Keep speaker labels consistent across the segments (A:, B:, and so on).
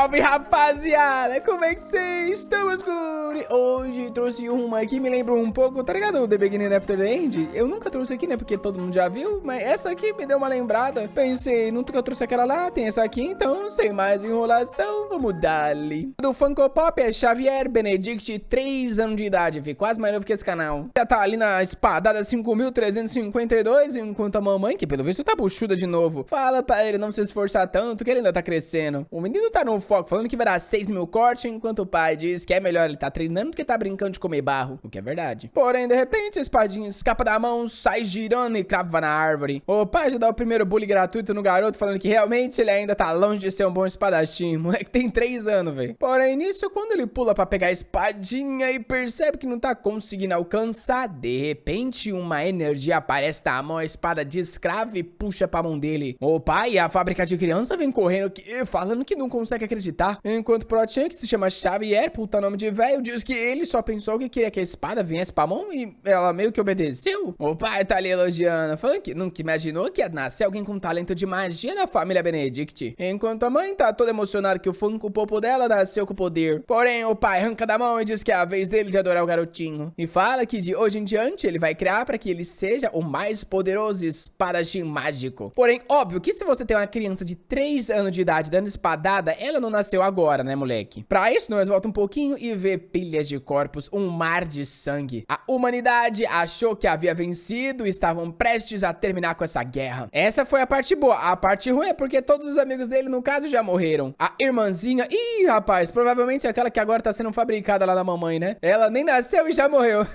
A: Salve, rapaziada! Como é que vocês estão, meus guri? Hoje trouxe uma que me lembra um pouco, tá ligado? O The Beginning After the End. Eu nunca trouxe aqui, né? Porque todo mundo já viu, mas essa aqui me deu uma lembrada. Pensei, nunca trouxe aquela lá, tem essa aqui, então sem mais enrolação, vamos dar-lhe. Do Funko Pop é Xavier Benedict, 3 anos de idade, vi, quase mais novo que esse canal. Já tá ali na espadada 5.352, enquanto a mamãe, que pelo visto tá buchuda de novo, fala pra ele não se esforçar tanto, que ele ainda tá crescendo. O menino tá no foco, falando que vai dar 6 mil cortes, enquanto o pai diz que é melhor ele tá treinando do que tá brincando de comer barro, o que é verdade. Porém, de repente, a espadinha escapa da mão, sai girando e crava na árvore. O pai já dá o primeiro bullying gratuito no garoto, falando que realmente ele ainda tá longe de ser um bom espadachim. Moleque tem 3 anos, velho. Porém, nisso, quando ele pula pra pegar a espadinha e percebe que não tá conseguindo alcançar, de repente, uma energia aparece na mão, a espada descrava e puxa pra mão dele. O pai e a fábrica de criança vem correndo, falando que não consegue acreditar. Enquanto o Protinha, que se chama Xavier, puta nome de velho, diz que ele só pensou que queria que a espada viesse pra mão e ela meio que obedeceu. O pai tá ali elogiando, falando que nunca imaginou que ia nascer alguém com talento de magia na família Benedict. Enquanto a mãe tá toda emocionada que o Funko Popo dela nasceu com poder. Porém, o pai arranca da mão e diz que é a vez dele de adorar o garotinho. E fala que de hoje em diante ele vai criar pra que ele seja o mais poderoso espadachim mágico. Porém, óbvio que se você tem uma criança de 3 anos de idade dando espadada, ela não nasceu agora, né, moleque? Pra isso, nós voltamos um pouquinho e vê pilhas de corpos, um mar de sangue. A humanidade achou que havia vencido e estavam prestes a terminar com essa guerra. Essa foi a parte boa. A parte ruim é porque todos os amigos dele, no caso, já morreram. A irmãzinha... Ih, rapaz, provavelmente é aquela que agora tá sendo fabricada lá na mamãe, né? Ela nem nasceu e já morreu.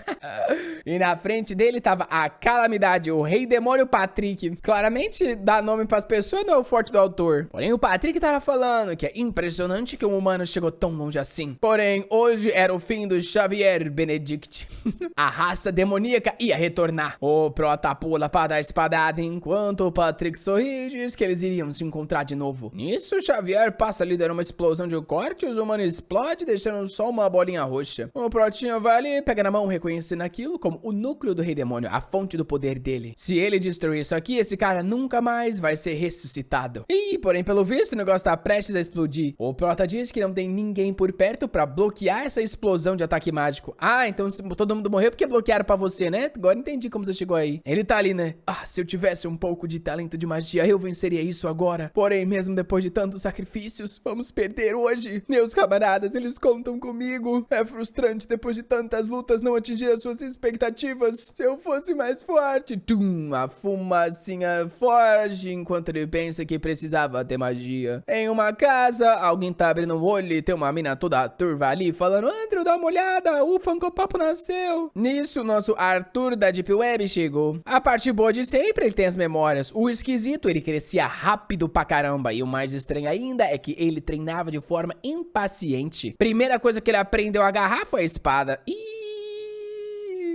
A: E na frente dele tava a calamidade, o rei demônio Patrick. Claramente, dar nome pras pessoas não é o forte do autor. Porém, o Patrick tava falando que é impressionante que um humano chegou tão longe assim. Porém, hoje era o fim do Xavier Benedict. A raça demoníaca ia retornar. O Prota pula pra dar espadada, enquanto o Patrick sorri e diz que eles iriam se encontrar de novo. Nisso, o Xavier passa ali dando uma explosão de corte, os humanos explodem, deixando só uma bolinha roxa. O Protinha vai ali, pega na mão, reconhecendo aquilo como o núcleo do Rei Demônio, a fonte do poder dele. Se ele destruir isso aqui, esse cara nunca mais vai ser ressuscitado. E, porém, pelo visto, o negócio tá prestes a explodir. O Prota diz que não tem ninguém por perto pra bloquear essa explosão de ataque mágico. Ah, então todo mundo morreu porque bloquearam pra você, né? Agora entendi como você chegou aí. Ele tá ali, né? Ah, se eu tivesse um pouco de talento de magia, eu venceria isso agora. Porém, mesmo depois de tantos sacrifícios, vamos perder hoje. Meus camaradas, eles contam comigo. É frustrante depois de tantas lutas não atingir as suas expectativas. Se eu fosse mais forte... Tum, a fumacinha foge enquanto ele pensa que precisava ter magia. Em uma casa, alguém tá abrindo o olho e tem uma mina toda turva ali falando: Andrew, dá uma olhada, o Funko Pop nasceu. Nisso, nosso Arthur da Deep Web chegou. A parte boa de sempre, ele tem as memórias. O esquisito, ele crescia rápido pra caramba. E o mais estranho ainda é que ele treinava de forma impaciente. Primeira coisa que ele aprendeu a agarrar foi a espada.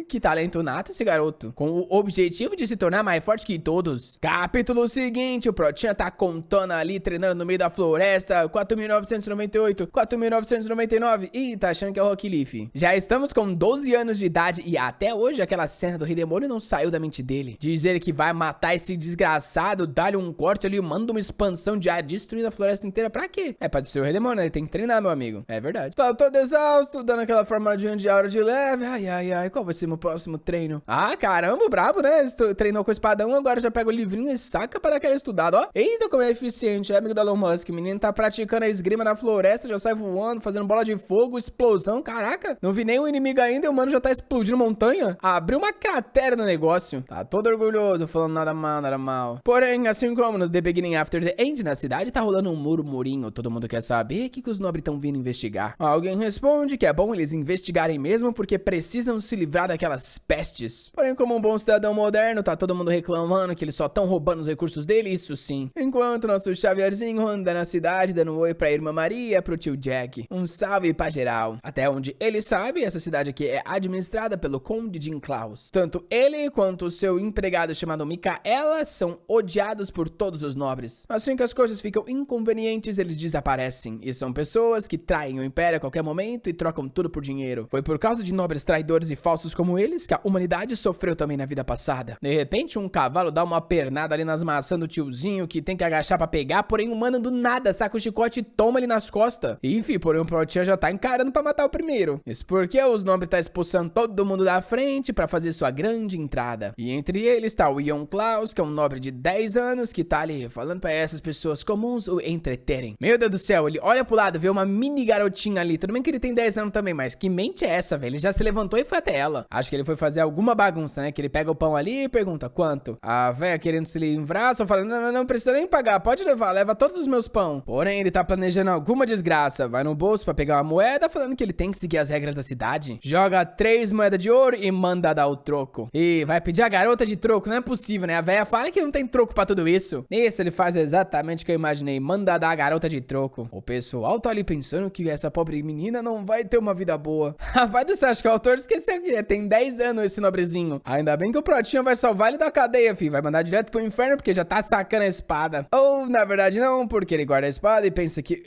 A: Que talento nato esse garoto, com o objetivo de se tornar mais forte que todos. Capítulo seguinte, o Protinha tá contando ali, treinando no meio da floresta, 4.998, 4.999, e tá achando que é o Rock Leaf. Já estamos com 12 anos de idade e até hoje aquela cena do Rei Demônio não saiu da mente dele. Diz ele que vai matar esse desgraçado, dá-lhe um corte ali, manda uma expansão de ar, destruindo a floresta inteira. Pra quê? É pra destruir o Rei Demônio, né? Ele tem que treinar, meu amigo. É verdade. Tá todo exausto, dando aquela formadinha de aura de leve. Ai, ai, ai, qual vai ser meu próximo treino? Ah, caramba, brabo, né? Treinou com o espadão, agora já pega o livrinho e saca pra dar aquela estudada, ó. Eita, como é eficiente, é amigo da Elon Musk. O menino tá praticando a esgrima na floresta, já sai voando, fazendo bola de fogo, explosão. Caraca, não vi nenhum inimigo ainda e o mano já tá explodindo montanha. Abriu uma cratera no negócio. Tá todo orgulhoso, falando nada mal, nada mal. Porém, assim como no The Beginning After the End, na cidade tá rolando um murmurinho. Todo mundo quer saber o que os nobres estão vindo investigar. Alguém responde que é bom eles investigarem mesmo porque precisam se livrar daquelas pestes. Porém, como um bom cidadão moderno, tá todo mundo reclamando que eles só estão roubando os recursos dele, isso sim. Enquanto nosso Xavierzinho anda na cidade dando um oi pra irmã Maria, pro tio Jack. Um salve pra geral. Até onde ele sabe, essa cidade aqui é administrada pelo Conde Jim Klaus. Tanto ele quanto o seu empregado chamado Micaela são odiados por todos os nobres. Assim que as coisas ficam inconvenientes, eles desaparecem. E são pessoas que traem o Império a qualquer momento e trocam tudo por dinheiro. Foi por causa de nobres traidores e falsos como como eles, que a humanidade sofreu também na vida passada. De repente, um cavalo dá uma pernada ali nas maçãs do tiozinho, que tem que agachar pra pegar, porém o mano do nada saca o chicote e toma ele nas costas. Enfim, porém o Protinha já tá encarando pra matar o primeiro. Isso porque os nobres tá expulsando todo mundo da frente pra fazer sua grande entrada. E entre eles tá o Ion Klaus, que é um nobre de 10 anos, que tá ali falando pra essas pessoas comuns o entreterem. Meu Deus do céu, ele olha pro lado, vê uma mini garotinha ali. Tudo bem que ele tem 10 anos também, mas que mente é essa, velho? Ele já se levantou e foi até ela. Acho que ele foi fazer alguma bagunça, né? Que ele pega o pão ali e pergunta quanto. A véia querendo se livrar, só fala, não precisa nem pagar, pode levar, leva todos os meus pão. Porém, ele tá planejando alguma desgraça. Vai no bolso pra pegar uma moeda, falando que ele tem que seguir as regras da cidade. Joga 3 moedas de ouro e manda dar o troco. E vai pedir a garota de troco, não é possível, né? A véia fala que não tem troco pra tudo isso. Nisso, ele faz exatamente o que eu imaginei, manda dar a garota de troco. O pessoal tá ali pensando que essa pobre menina não vai ter uma vida boa. Rapaz do céu, acho que o autor esqueceu que tem 10 anos esse nobrezinho. Ainda bem que o Protinha vai salvar ele da cadeia, filho. Vai mandar direto pro inferno porque já tá sacando a espada. Ou, na verdade, não, porque ele guarda a espada e pensa que,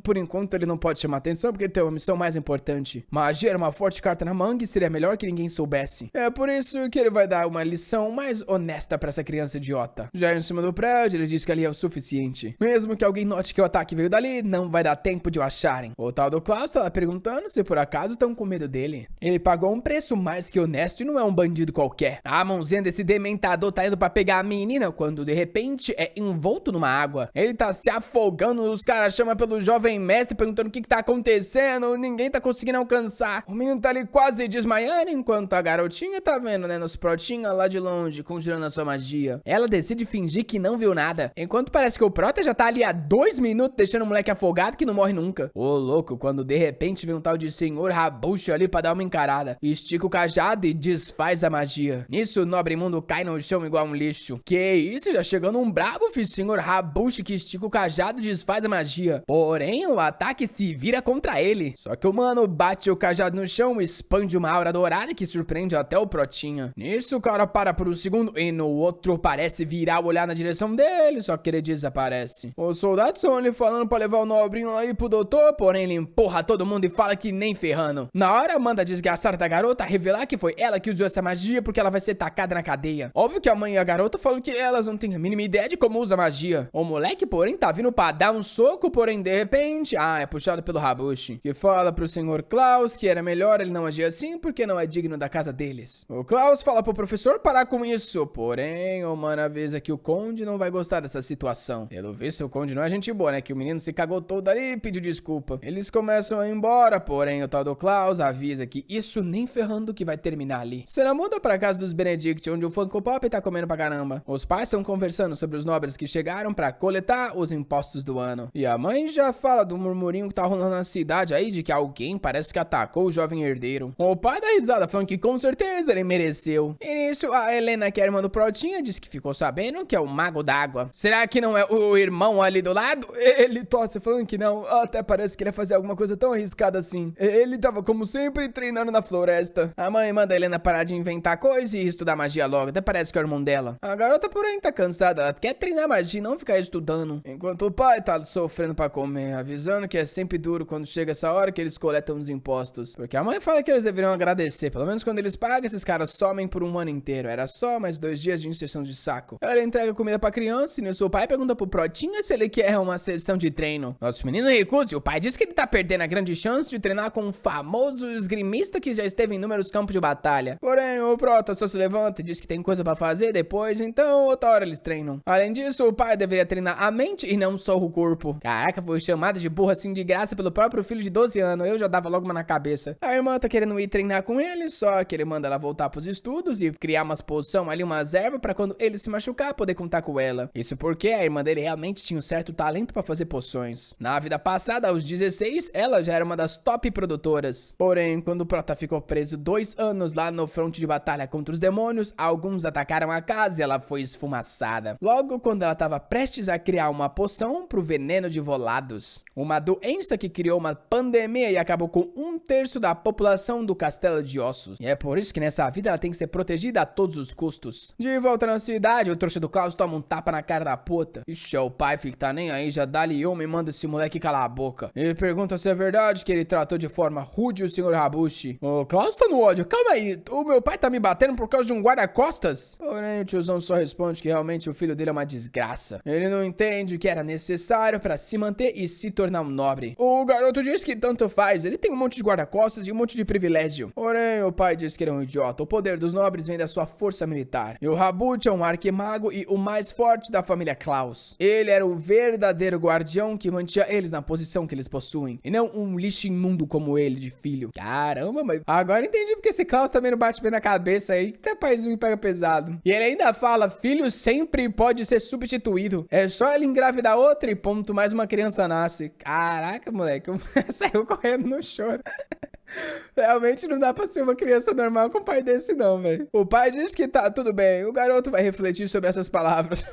A: por enquanto, ele não pode chamar atenção porque ele tem uma missão mais importante. Magia era uma forte carta na manga e seria melhor que ninguém soubesse. É por isso que ele vai dar uma lição mais honesta pra essa criança idiota. Já em cima do prédio, ele diz que ali é o suficiente. Mesmo que alguém note que o ataque veio dali, não vai dar tempo de o acharem. O tal do Klaus tá perguntando se por acaso estão com medo dele. Ele pagou um preço mais que honesto e não é um bandido qualquer. A mãozinha desse dementador tá indo pra pegar a menina quando de repente é envolto numa água. Ele tá se afogando, os caras chamam pelo jovem mestre perguntando o que tá acontecendo, ninguém tá conseguindo alcançar. O menino tá ali quase desmaiando enquanto a garotinha tá vendo, né, nos protinhos lá de longe, conjurando a sua magia. Ela decide fingir que não viu nada, enquanto parece que o Prota já tá ali há 2 minutos deixando o moleque afogado que não morre nunca. Ô louco, quando de repente vem um tal de Senhor Rabucho ali pra dar uma encarada, estica o cajado e desfaz a magia. Nisso o nobre mundo cai no chão igual um lixo. Que isso, já chegando um brabo, filho, Senhor Rabucho que estica o cajado e desfaz a magia. Porém, o ataque se vira contra ele. Só que o mano bate o cajado no chão, expande uma aura dourada que surpreende até o Protinha. Nisso o cara para por um segundo e no outro parece virar o olhar na direção dele, só que ele desaparece. Os soldados estão ali falando pra levar o nobrinho lá aí pro doutor, porém ele empurra todo mundo e fala que nem ferrando. Na hora, manda a desgraçada da garota revelar que foi ela que usou essa magia porque ela vai ser tacada na cadeia. Óbvio que a mãe e a garota falam que elas não têm a mínima ideia de como usa magia. O moleque, porém, tá vindo pra dar um soco, porém, de repente, é puxado pelo Rabushi, que fala pro senhor Klaus que era melhor ele não agir assim porque não é digno da casa deles. O Klaus fala pro professor parar com isso, porém, o mano avisa que o conde não vai gostar dessa situação. Pelo visto, o conde não é gente boa, né? Que o menino se cagou todo ali e pediu desculpa. Eles começam a ir embora, porém, o tal do Klaus avisa que isso nem ferrando que vai terminar ali. Cena muda pra casa dos Benedict, onde o Funko Pop tá comendo pra caramba. Os pais estão conversando sobre os nobres que chegaram pra coletar os impostos do ano. E a mãe já fala do murmurinho que tá rolando na cidade aí de que alguém parece que atacou o jovem herdeiro. O pai dá risada falando que com certeza ele mereceu. E nisso, a Helena, que é a irmã do Protinha, diz que ficou sabendo que é o Mago d'Água. Será que não é o irmão ali do lado? Ele tosse falando que não. Até parece que ele ia fazer alguma coisa tão arriscada assim. Ele tava, como sempre, treinando na floresta. A mãe manda a Helena parar de inventar coisa e estudar magia logo. Até parece que é o irmão dela. A garota, porém, tá cansada. Ela quer treinar magia e não ficar estudando. Enquanto o pai tá sofrendo pra comer, avisando que é sempre duro quando chega essa hora que eles coletam os impostos. Porque a mãe fala que eles deveriam agradecer. Pelo menos quando eles pagam, esses caras somem por um ano inteiro. Era só mais 2 dias de inserção de saco. Ela entrega comida pra criança e nisso o pai pergunta pro Protinha se ele quer uma sessão de treino. Nosso menino recusa e o pai diz que ele tá perdendo a grande chance de treinar com um famoso esgrimista que já esteve em inúmeros campos de batalha. Porém, o Prota só se levanta e diz que tem coisa pra fazer depois, então outra hora eles treinam. Além disso, o pai deveria treinar a mente e não só o corpo. Caraca, foi chamada de burro assim de graça pelo próprio filho de 12 anos. Eu já dava logo uma na cabeça. A irmã tá querendo ir treinar com ele, só que ele manda ela voltar pros estudos e criar umas poção ali, umas ervas pra quando ele se machucar poder contar com ela. Isso porque a irmã dele realmente tinha um certo talento pra fazer poções. Na vida passada, aos 16, ela já era uma das top produtoras. Porém, quando o Prota ficou preso 2 anos lá no fronte de batalha contra os demônios, alguns atacaram a casa e ela foi esfumaçada. Logo, quando ela estava prestes a criar uma poção pro veneno de Volados, uma doença que criou uma pandemia e acabou com 1/3 da população do Castelo de Ossos. E é por isso que nessa vida ela tem que ser protegida a todos os custos. De volta na cidade, o trouxa do Klaus toma um tapa na cara da puta. Ixi, o pai fica tá nem aí, já dá-lhe uma e manda esse moleque calar a boca. Ele pergunta se é verdade que ele tratou de forma rude o Sr. Rabushi. O Klaus tá no ódio, calma aí, o meu pai tá me batendo por causa de um guarda-costas? Porém, o tiozão só responde que realmente o filho dele é uma desgraça. Ele não entende o que era necessário pra se manter e se tornar um nobre. O garoto diz que tanto faz, ele tem um monte de guarda-costas e um monte de privilégio. Porém, o pai diz que ele é um idiota. O poder dos nobres vem da sua força militar. E o Rabut é um arquimago e o mais forte da família Klaus. Ele era o verdadeiro guardião que mantinha eles na posição que eles possuem, e não um lixo imundo como ele de filho. Caramba, mas agora entendi porque esse Klaus também não bate bem na cabeça aí, que até paizinho pega pesado. E ele ainda fala, filho sempre pode ser substituído. É só ele engravidar outra e ponto, mais uma criança nasce. Caraca, moleque, saiu correndo no choro. Realmente não dá pra ser uma criança normal com um pai desse não, velho. O pai diz que tá tudo bem, o garoto vai refletir sobre essas palavras.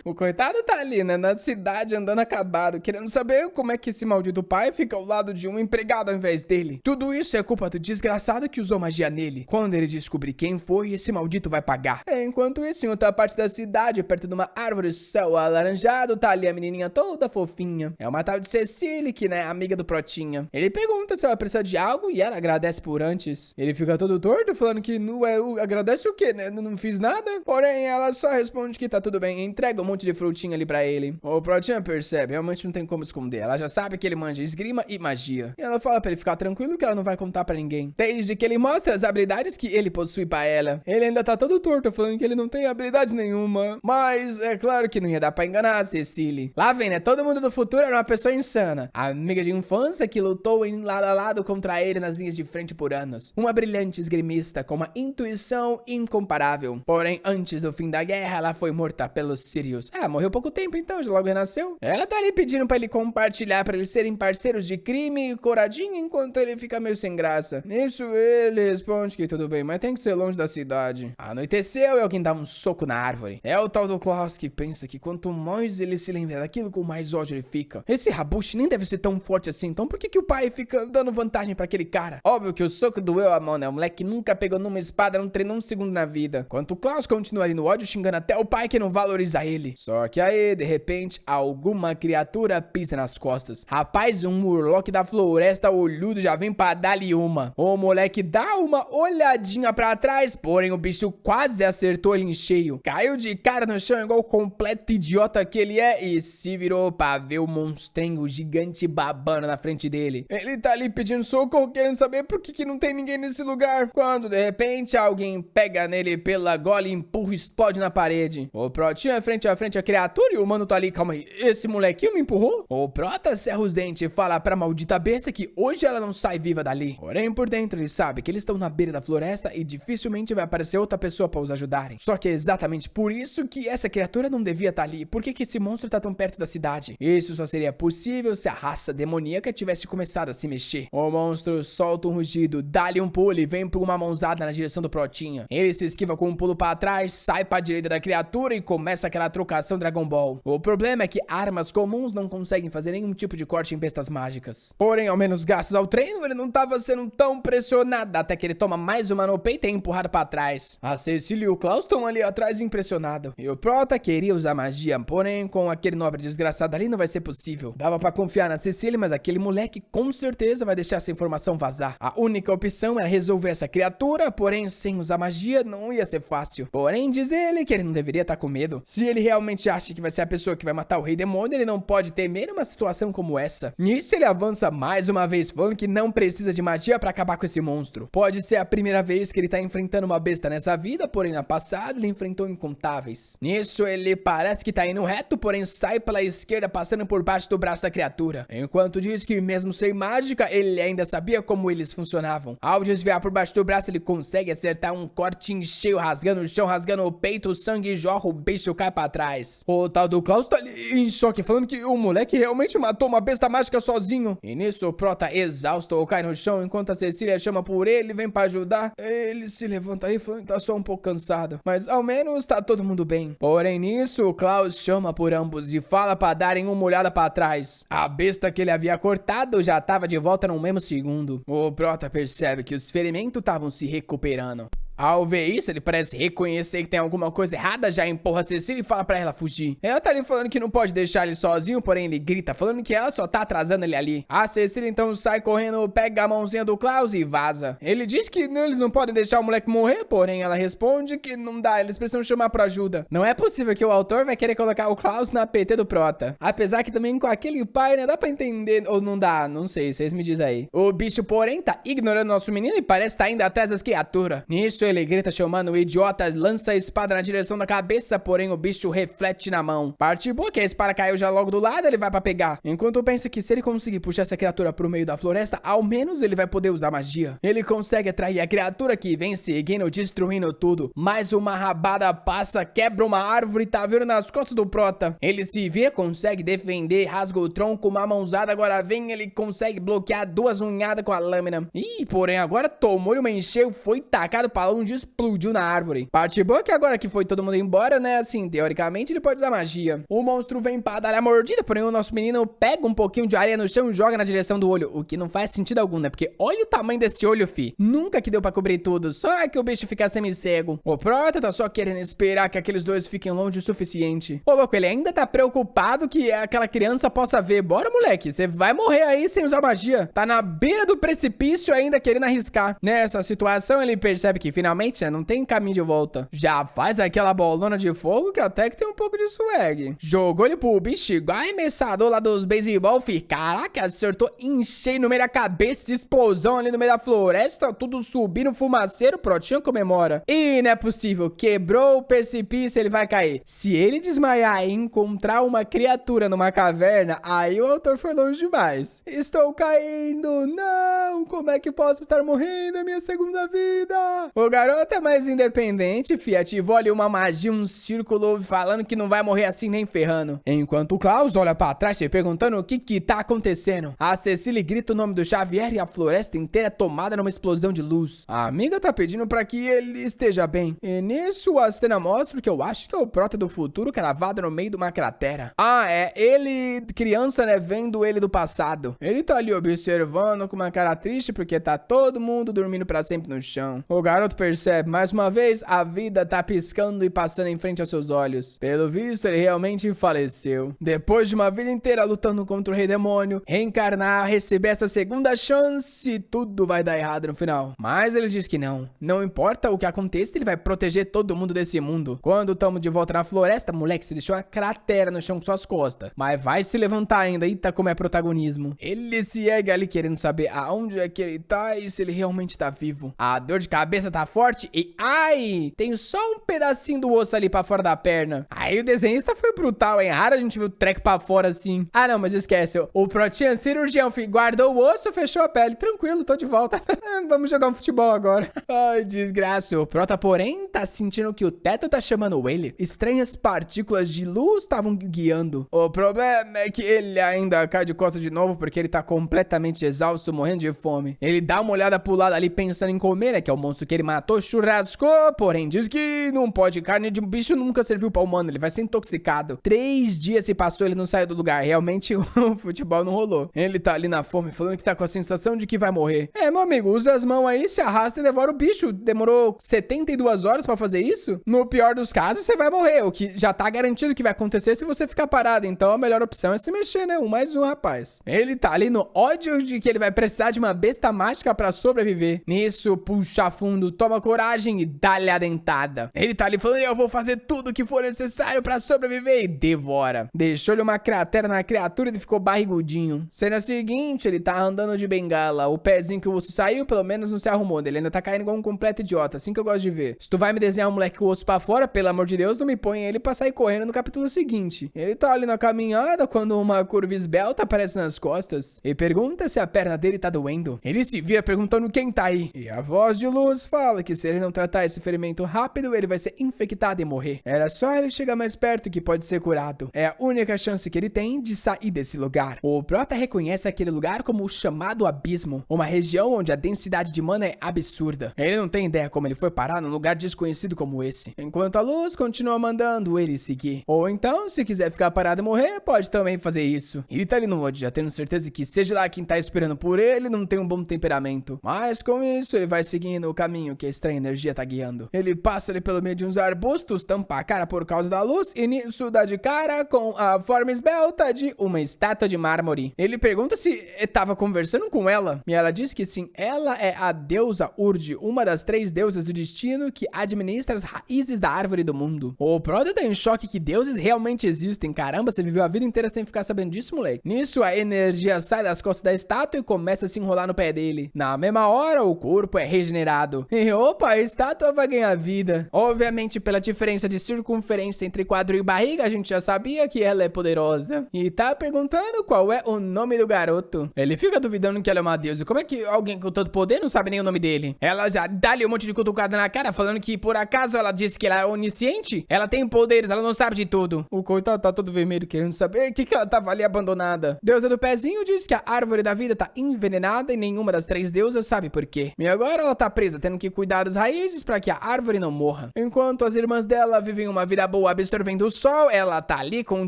A: O coitado tá ali, né, na cidade andando acabado, querendo saber como é que esse maldito pai fica ao lado de um empregado ao invés dele. Tudo isso é culpa do desgraçado que usou magia nele. Quando ele descobrir quem foi, esse maldito vai pagar. Enquanto isso, em outra parte da cidade, perto de uma árvore céu alaranjado, tá ali a menininha toda fofinha. É uma tal de Cecily, que, né, é amiga do Protinha. Ele pergunta se ela precisa de algo e ela agradece por antes. Ele fica todo torto, falando que não é, agradece o quê, né? Não fiz nada. Porém, ela só responde que tá tudo bem e entrega um monte de frutinha ali pra ele. O Protinha percebe, realmente não tem como esconder. Ela já sabe que ele manja esgrima e magia. E ela fala pra ele ficar tranquilo que ela não vai contar pra ninguém. Desde que ele mostra as habilidades que ele possui pra ela. Ele ainda tá todo torto, falando que ele não tem habilidade nenhuma. Mas é claro que não ia dar pra enganar a Cecily. Lá vem, né? Todo mundo do futuro era uma pessoa insana. A amiga de infância que lutou em lado a lado contra ele nas linhas de frente por anos. Uma brilhante esgrimista com uma intuição incomparável. Porém, antes do fim da guerra, ela foi morta pelos Sirius. Ah, morreu pouco tempo então, já logo renasceu. Ela tá ali pedindo pra ele compartilhar, pra eles serem parceiros de crime e coradinho, enquanto ele fica meio sem graça. Nisso, ele responde que tudo bem, mas tem que ser longe da cidade. Anoiteceu e alguém dá um soco na árvore. É o tal do Klaus que pensa que quanto mais ele se lembra daquilo, com mais ódio ele fica. Esse Rabut nem deve ser tão forte assim, então por que o pai fica dando vantagem pra aquele cara? Óbvio que o soco doeu a mão, né? O moleque nunca pegou numa espada, não treinou um segundo na vida. Enquanto o Klaus continua ali no ódio, xingando até o pai que não valoriza ele. Só que aí, de repente, alguma criatura pisa nas costas. Rapaz, um Murloc da floresta olhudo já vem pra dar-lhe uma. O moleque dá uma olhadinha pra trás, porém o bicho quase acertou ele em cheio. Caiu de cara no chão igual o completo idiota que ele é e se virou pra ver o monstrengo gigante babando na frente dele. Ele tá ali pedindo socorro, querendo saber por que não tem ninguém nesse lugar. Quando de repente alguém pega nele pela gola e empurra e explode na parede. O Protinha frente a frente a criatura e o mano tá ali, calma aí, esse molequinho me empurrou? O Prota cerra os dentes e fala pra maldita besta que hoje ela não sai viva dali. Porém, por dentro ele sabe que eles estão na beira da floresta e dificilmente vai aparecer outra pessoa pra os ajudarem. Só que é exatamente por isso que essa criatura não devia estar ali. Por que esse monstro tá tão perto da cidade? Isso só seria possível se a raça demoníaca tivesse começado a se mexer. O monstro solta um rugido, dá-lhe um pulo e vem por uma mãozada na direção do Protinha. Ele se esquiva com um pulo pra trás, sai pra direita da criatura e começa aquela trocação Dragon Ball. O problema é que armas comuns não conseguem fazer nenhum tipo de corte em bestas mágicas. Porém, ao menos graças ao treino, ele não tava sendo tão pressionado, até que ele toma mais uma no peito e é empurrado pra trás. A Cecily e o Klaus estão ali atrás impressionado. E o Prota queria usar magia, porém com aquele nobre desgraçado ali não vai ser possível. Dava pra confiar na Cecily, mas aquele moleque com certeza vai deixar essa informação vazar. A única opção era resolver essa criatura, porém sem usar magia não ia ser fácil. Porém, diz ele que ele não deveria estar com medo. Se ele realmente acha que vai ser a pessoa que vai matar o Rei Demônio, ele não pode temer uma situação como essa. Nisso ele avança mais uma vez, falando que não precisa de magia pra acabar com esse monstro. Pode ser a primeira vez que ele tá enfrentando uma besta nessa vida, porém na passada ele enfrentou incontáveis. Nisso ele parece que tá indo reto, porém sai pela esquerda passando por baixo do braço da criatura. Enquanto diz que mesmo sem mágica, ele ainda sabia como eles funcionavam. Ao desviar por baixo do braço, ele consegue acertar um corte em cheio, rasgando o chão, rasgando o peito, o sangue jorra, o bicho cai pra trás. O tal do Klaus tá ali em choque, falando que o moleque realmente matou uma besta mágica sozinho. E nisso o Prota, exausto, cai no chão, enquanto a Cecília chama por ele, vem pra ajudar. Ele se levanta aí, falando que tá só um pouco cansado, mas ao menos tá todo mundo bem. Porém nisso, o Klaus chama por ambos e fala pra darem uma olhada pra trás. A besta que ele havia cortado já tava de volta no mesmo segundo. O Prota percebe que os ferimentos estavam se recuperando. Ao ver isso, ele parece reconhecer que tem alguma coisa errada, já empurra a Cecília e fala pra ela fugir. Ela tá ali falando que não pode deixar ele sozinho, porém ele grita, falando que ela só tá atrasando ele ali. A Cecília então sai correndo, pega a mãozinha do Klaus e vaza. Ele diz que eles não podem deixar o moleque morrer, porém ela responde que não dá, eles precisam chamar pra ajuda. Não é possível que o autor vai querer colocar o Klaus na PT do Prota. Apesar que também com aquele pai, né, dá pra entender, ou não dá, não sei, vocês me dizem aí. O bicho, porém, tá ignorando nosso menino e parece estar indo atrás das criaturas. Nisso ele grita chamando o idiota, lança a espada na direção da cabeça, porém o bicho reflete na mão. Parte boa que a espada caiu já logo do lado, ele vai pra pegar. Enquanto pensa que se ele conseguir puxar essa criatura pro meio da floresta, ao menos ele vai poder usar magia. Ele consegue atrair a criatura que vem seguindo, destruindo tudo. Mais uma rabada passa, quebra uma árvore e tá vindo nas costas do Prota. Ele se vira, consegue defender, rasga o tronco, uma mãozada, agora vem, ele consegue bloquear duas unhadas com a lâmina. Ih, porém agora tomou uma encheu, foi tacado pra longe e explodiu na árvore. Parte boa que agora que foi todo mundo embora, né, assim, teoricamente ele pode usar magia. O monstro vem pra dar a mordida, porém o nosso menino pega um pouquinho de areia no chão e joga na direção do olho, o que não faz sentido algum, né, porque olha o tamanho desse olho, fi. Nunca que deu pra cobrir tudo, só que o bicho fica semi-cego. O Prota tá só querendo esperar que aqueles dois fiquem longe o suficiente. Ô, louco, ele ainda tá preocupado que aquela criança possa ver. Bora, moleque, você vai morrer aí sem usar magia. Tá na beira do precipício ainda querendo arriscar. Nessa situação, ele percebe que finalmente, né, não tem caminho de volta. Já faz aquela bolona de fogo que até que tem um pouco de swag. Jogou ele pro bicho igual arremessador lá dos beisebol, fi. Caraca, acertou em cheio no meio da cabeça, explosão ali no meio da floresta, tudo subindo, fumaceiro, Protinho comemora. E não é possível, quebrou o precipício, ele vai cair. Se ele desmaiar e encontrar uma criatura numa caverna, aí o autor foi longe demais. Estou caindo, não, como é que posso estar morrendo, é minha segunda vida? O garoto é mais independente, fi, ativou ali uma magia, um círculo, falando que não vai morrer assim nem ferrando. Enquanto o Klaus olha pra trás se perguntando o que tá acontecendo. A Cecília grita o nome do Xavier e a floresta inteira é tomada numa explosão de luz. A amiga tá pedindo pra que ele esteja bem. E nisso a cena mostra o que eu acho que é o Prota do futuro cravado no meio de uma cratera. Ah, é ele, criança, né, vendo ele do passado. Ele tá ali observando com uma cara triste porque tá todo mundo dormindo pra sempre no chão. O garoto percebe, mais uma vez, a vida tá piscando e passando em frente aos seus olhos. Pelo visto, ele realmente faleceu. Depois de uma vida inteira lutando contra o Rei Demônio, reencarnar, receber essa segunda chance, tudo vai dar errado no final. Mas ele diz que não. Não importa o que aconteça, ele vai proteger todo mundo desse mundo. Quando estamos de volta na floresta, moleque, se deixou uma cratera no chão com suas costas. Mas vai se levantar ainda, eita como é protagonismo. Ele se ergue ali querendo saber aonde é que ele tá e se ele realmente tá vivo. A dor de cabeça tá forte e ai, tem só um pedacinho do osso ali pra fora da perna. Aí o desenhista foi brutal, hein? Raro a gente ver o treco pra fora assim. Ah não, mas esquece, o Protinha cirurgião, filho, guardou o osso, fechou a pele. Tranquilo, tô de volta. Vamos jogar um futebol agora. Ai, desgraça. O Prota, porém, tá sentindo que o teto tá chamando ele. Estranhas partículas de luz estavam guiando. O problema é que ele ainda cai de costas de novo porque ele tá completamente exausto, morrendo de fome. Ele dá uma olhada pro lado ali pensando em comer, né, que é o monstro que ele matou, churrascou, porém diz que não pode. Carne de um bicho nunca serviu pra humano, ele vai ser intoxicado. 3 dias se passou, ele não saiu do lugar. Realmente o futebol não rolou. Ele tá ali na fome, falando que tá com a sensação de que vai morrer. É, meu amigo, usa as mãos aí, se arrasta e devora o bicho. Demorou 72 horas pra fazer isso? No pior dos casos, você vai morrer, o que já tá garantido que vai acontecer se você ficar parado. Então a melhor opção é se mexer, né? Um mais um, rapaz. Ele tá ali no ódio de que ele vai precisar de uma besta mágica pra sobreviver. Nisso, puxa fundo, toma coragem e dá-lhe a dentada. Ele tá ali falando, eu vou fazer tudo o que for necessário pra sobreviver e devora. Deixou-lhe uma cratera na criatura e ficou barrigudinho. Cena seguinte, ele tá andando de bengala. O pezinho que o osso saiu, pelo menos não se arrumou. Ele ainda tá caindo igual um completo idiota, assim que eu gosto de ver. Se tu vai me desenhar um moleque com o osso pra fora, pelo amor de Deus, não me põe ele pra sair correndo no capítulo seguinte. Ele tá ali na caminhada quando uma curva esbelta aparece nas costas e pergunta se a perna dele tá doendo. Ele se vira perguntando quem tá aí. E a voz de luz fala que se ele não tratar esse ferimento rápido, ele vai ser infectado e morrer. Era só ele chegar mais perto que pode ser curado. É a única chance que ele tem de sair desse lugar. O Prota reconhece aquele lugar como o chamado Abismo, uma região onde a densidade de mana é absurda. Ele não tem ideia como ele foi parar num lugar desconhecido como esse. Enquanto a luz continua mandando ele seguir. Ou então, se quiser ficar parado e morrer, pode também fazer isso. Ele tá ali no ódio, já tendo certeza que seja lá quem tá esperando por ele, não tem um bom temperamento. Mas com isso, ele vai seguindo o caminho que que a estranha energia tá guiando. Ele passa ali pelo meio de uns arbustos, tampa a cara por causa da luz e nisso dá de cara com a forma esbelta de uma estátua de mármore. Ele pergunta se tava conversando com ela e ela diz que sim, ela é a deusa Urd, uma das 3 deusas do destino que administra as raízes da árvore do mundo. O Prota tá em choque que deuses realmente existem. Caramba, você viveu a vida inteira sem ficar sabendo disso, moleque? Nisso, a energia sai das costas da estátua e começa a se enrolar no pé dele. Na mesma hora, o corpo é regenerado. E opa, a estátua vai ganhar vida. Obviamente, pela diferença de circunferência entre quadril e barriga, a gente já sabia que ela é poderosa. E tá perguntando qual é o nome do garoto. Ele fica duvidando que ela é uma deusa. Como é que alguém com tanto poder não sabe nem o nome dele? Ela já dá-lhe um monte de cutucada na cara, falando que por acaso ela disse que ela é onisciente? Ela tem poderes, ela não sabe de tudo. O coitado tá todo vermelho querendo saber o que ela tava ali abandonada. Deusa do pezinho diz que a árvore da vida tá envenenada e nenhuma das 3 deusas sabe por quê. E agora ela tá presa, tendo que cuidar das raízes pra que a árvore não morra. Enquanto as irmãs dela vivem uma vida boa absorvendo o sol, ela tá ali com um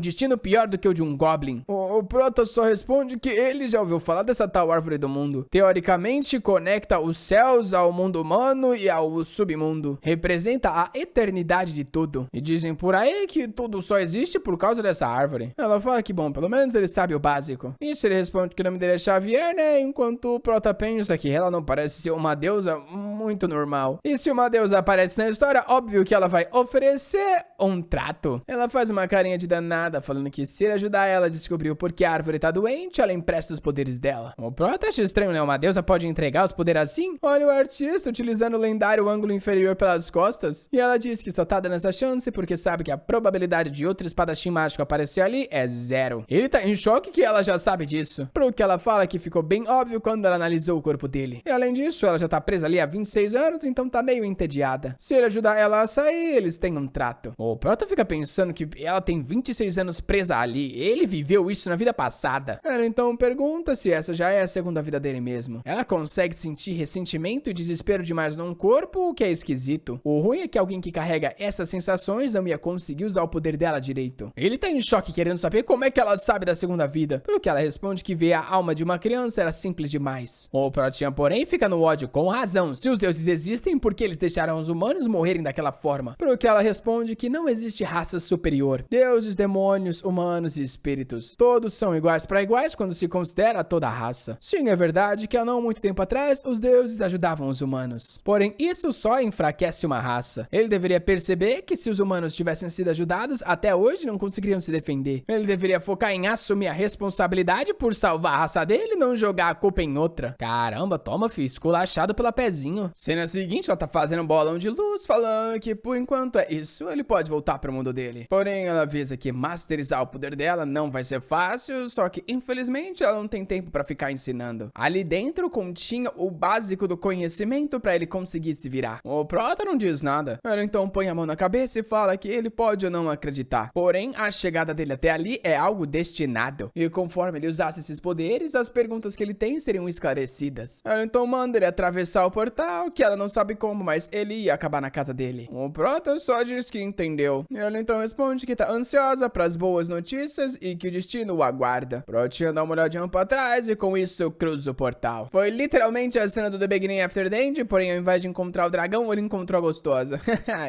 A: destino pior do que o de um goblin. O Prota só responde que ele já ouviu falar dessa tal árvore do mundo. Teoricamente, conecta os céus ao mundo humano e ao submundo. Representa a eternidade de tudo. E dizem por aí que tudo só existe por causa dessa árvore. Ela fala que, bom, pelo menos ele sabe o básico. Isso ele responde que o nome dele é Xavier, né? Enquanto o Prota pensa que ela não parece ser uma deusa muito normal. E se uma deusa aparece na história, óbvio que ela vai oferecer um trato. Ela faz uma carinha de danada, falando que se ele ajudar ela a descobrir o porquê a árvore tá doente, ela empresta os poderes dela. O Prota acha estranho, né? Uma deusa pode entregar os poderes assim? Olha o artista utilizando o lendário ângulo inferior pelas costas. E ela diz que só tá dando essa chance porque sabe que a probabilidade de outro espadachim mágico aparecer ali é 0. Ele tá em choque que ela já sabe disso. Pro que ela fala que ficou bem óbvio quando ela analisou o corpo dele. E além disso, ela já tá presa ali há 26 anos, então tá meio entediada. Se ele ajudar ela a sair, eles têm um trato. O Prota fica pensando que ela tem 26 anos presa ali. Ele viveu isso na vida passada. Ela então pergunta se essa já é a segunda vida dele mesmo. Ela consegue sentir ressentimento e desespero demais num corpo, o que é esquisito. O ruim é que alguém que carrega essas sensações não ia conseguir usar o poder dela direito. Ele tá em choque querendo saber como é que ela sabe da segunda vida. Pelo que ela responde que ver a alma de uma criança era simples demais. O Protinha, porém, fica no ódio com razão. Se os deuses existem, por que eles deixaram os humanos morrerem daquela forma? Pelo que ela responde que não existe raça superior. Deuses, demônios, humanos e espíritos. Todos são iguais para iguais quando se considera toda a raça. Sim, é verdade que há não muito tempo atrás, os deuses ajudavam os humanos. Porém, isso só enfraquece uma raça. Ele deveria perceber que se os humanos tivessem sido ajudados, até hoje não conseguiriam se defender. Ele deveria focar em assumir a responsabilidade por salvar a raça dele e não jogar a culpa em outra. Caramba, toma, filho, esculachado pela pezinho. Cena seguinte, ela tá fazendo um bolão de luz, falando que por enquanto é isso, ele pode voltar pro mundo dele. Porém, ela avisa que masterizar o poder dela não vai ser fácil, só que infelizmente ela não tem tempo pra ficar ensinando. Ali dentro continha o básico do conhecimento pra ele conseguir se virar. O Prota não diz nada. Ela então põe a mão na cabeça e fala que ele pode ou não acreditar. Porém, a chegada dele até ali é algo destinado. E conforme ele usasse esses poderes, as perguntas que ele tem seriam esclarecidas. Ela então manda ele atravessar o portal, que ela não sabe como, mas ele ia acabar na casa dele. O Prota só diz que entendeu. E ela então responde que tá ansiosa pras boas notícias e que o destino o aguarda. Protinha dá uma olhadinha pra trás e com isso cruza o portal. Foi literalmente a cena do The Beginning After the End, porém ao invés de encontrar o dragão, ele encontrou a gostosa.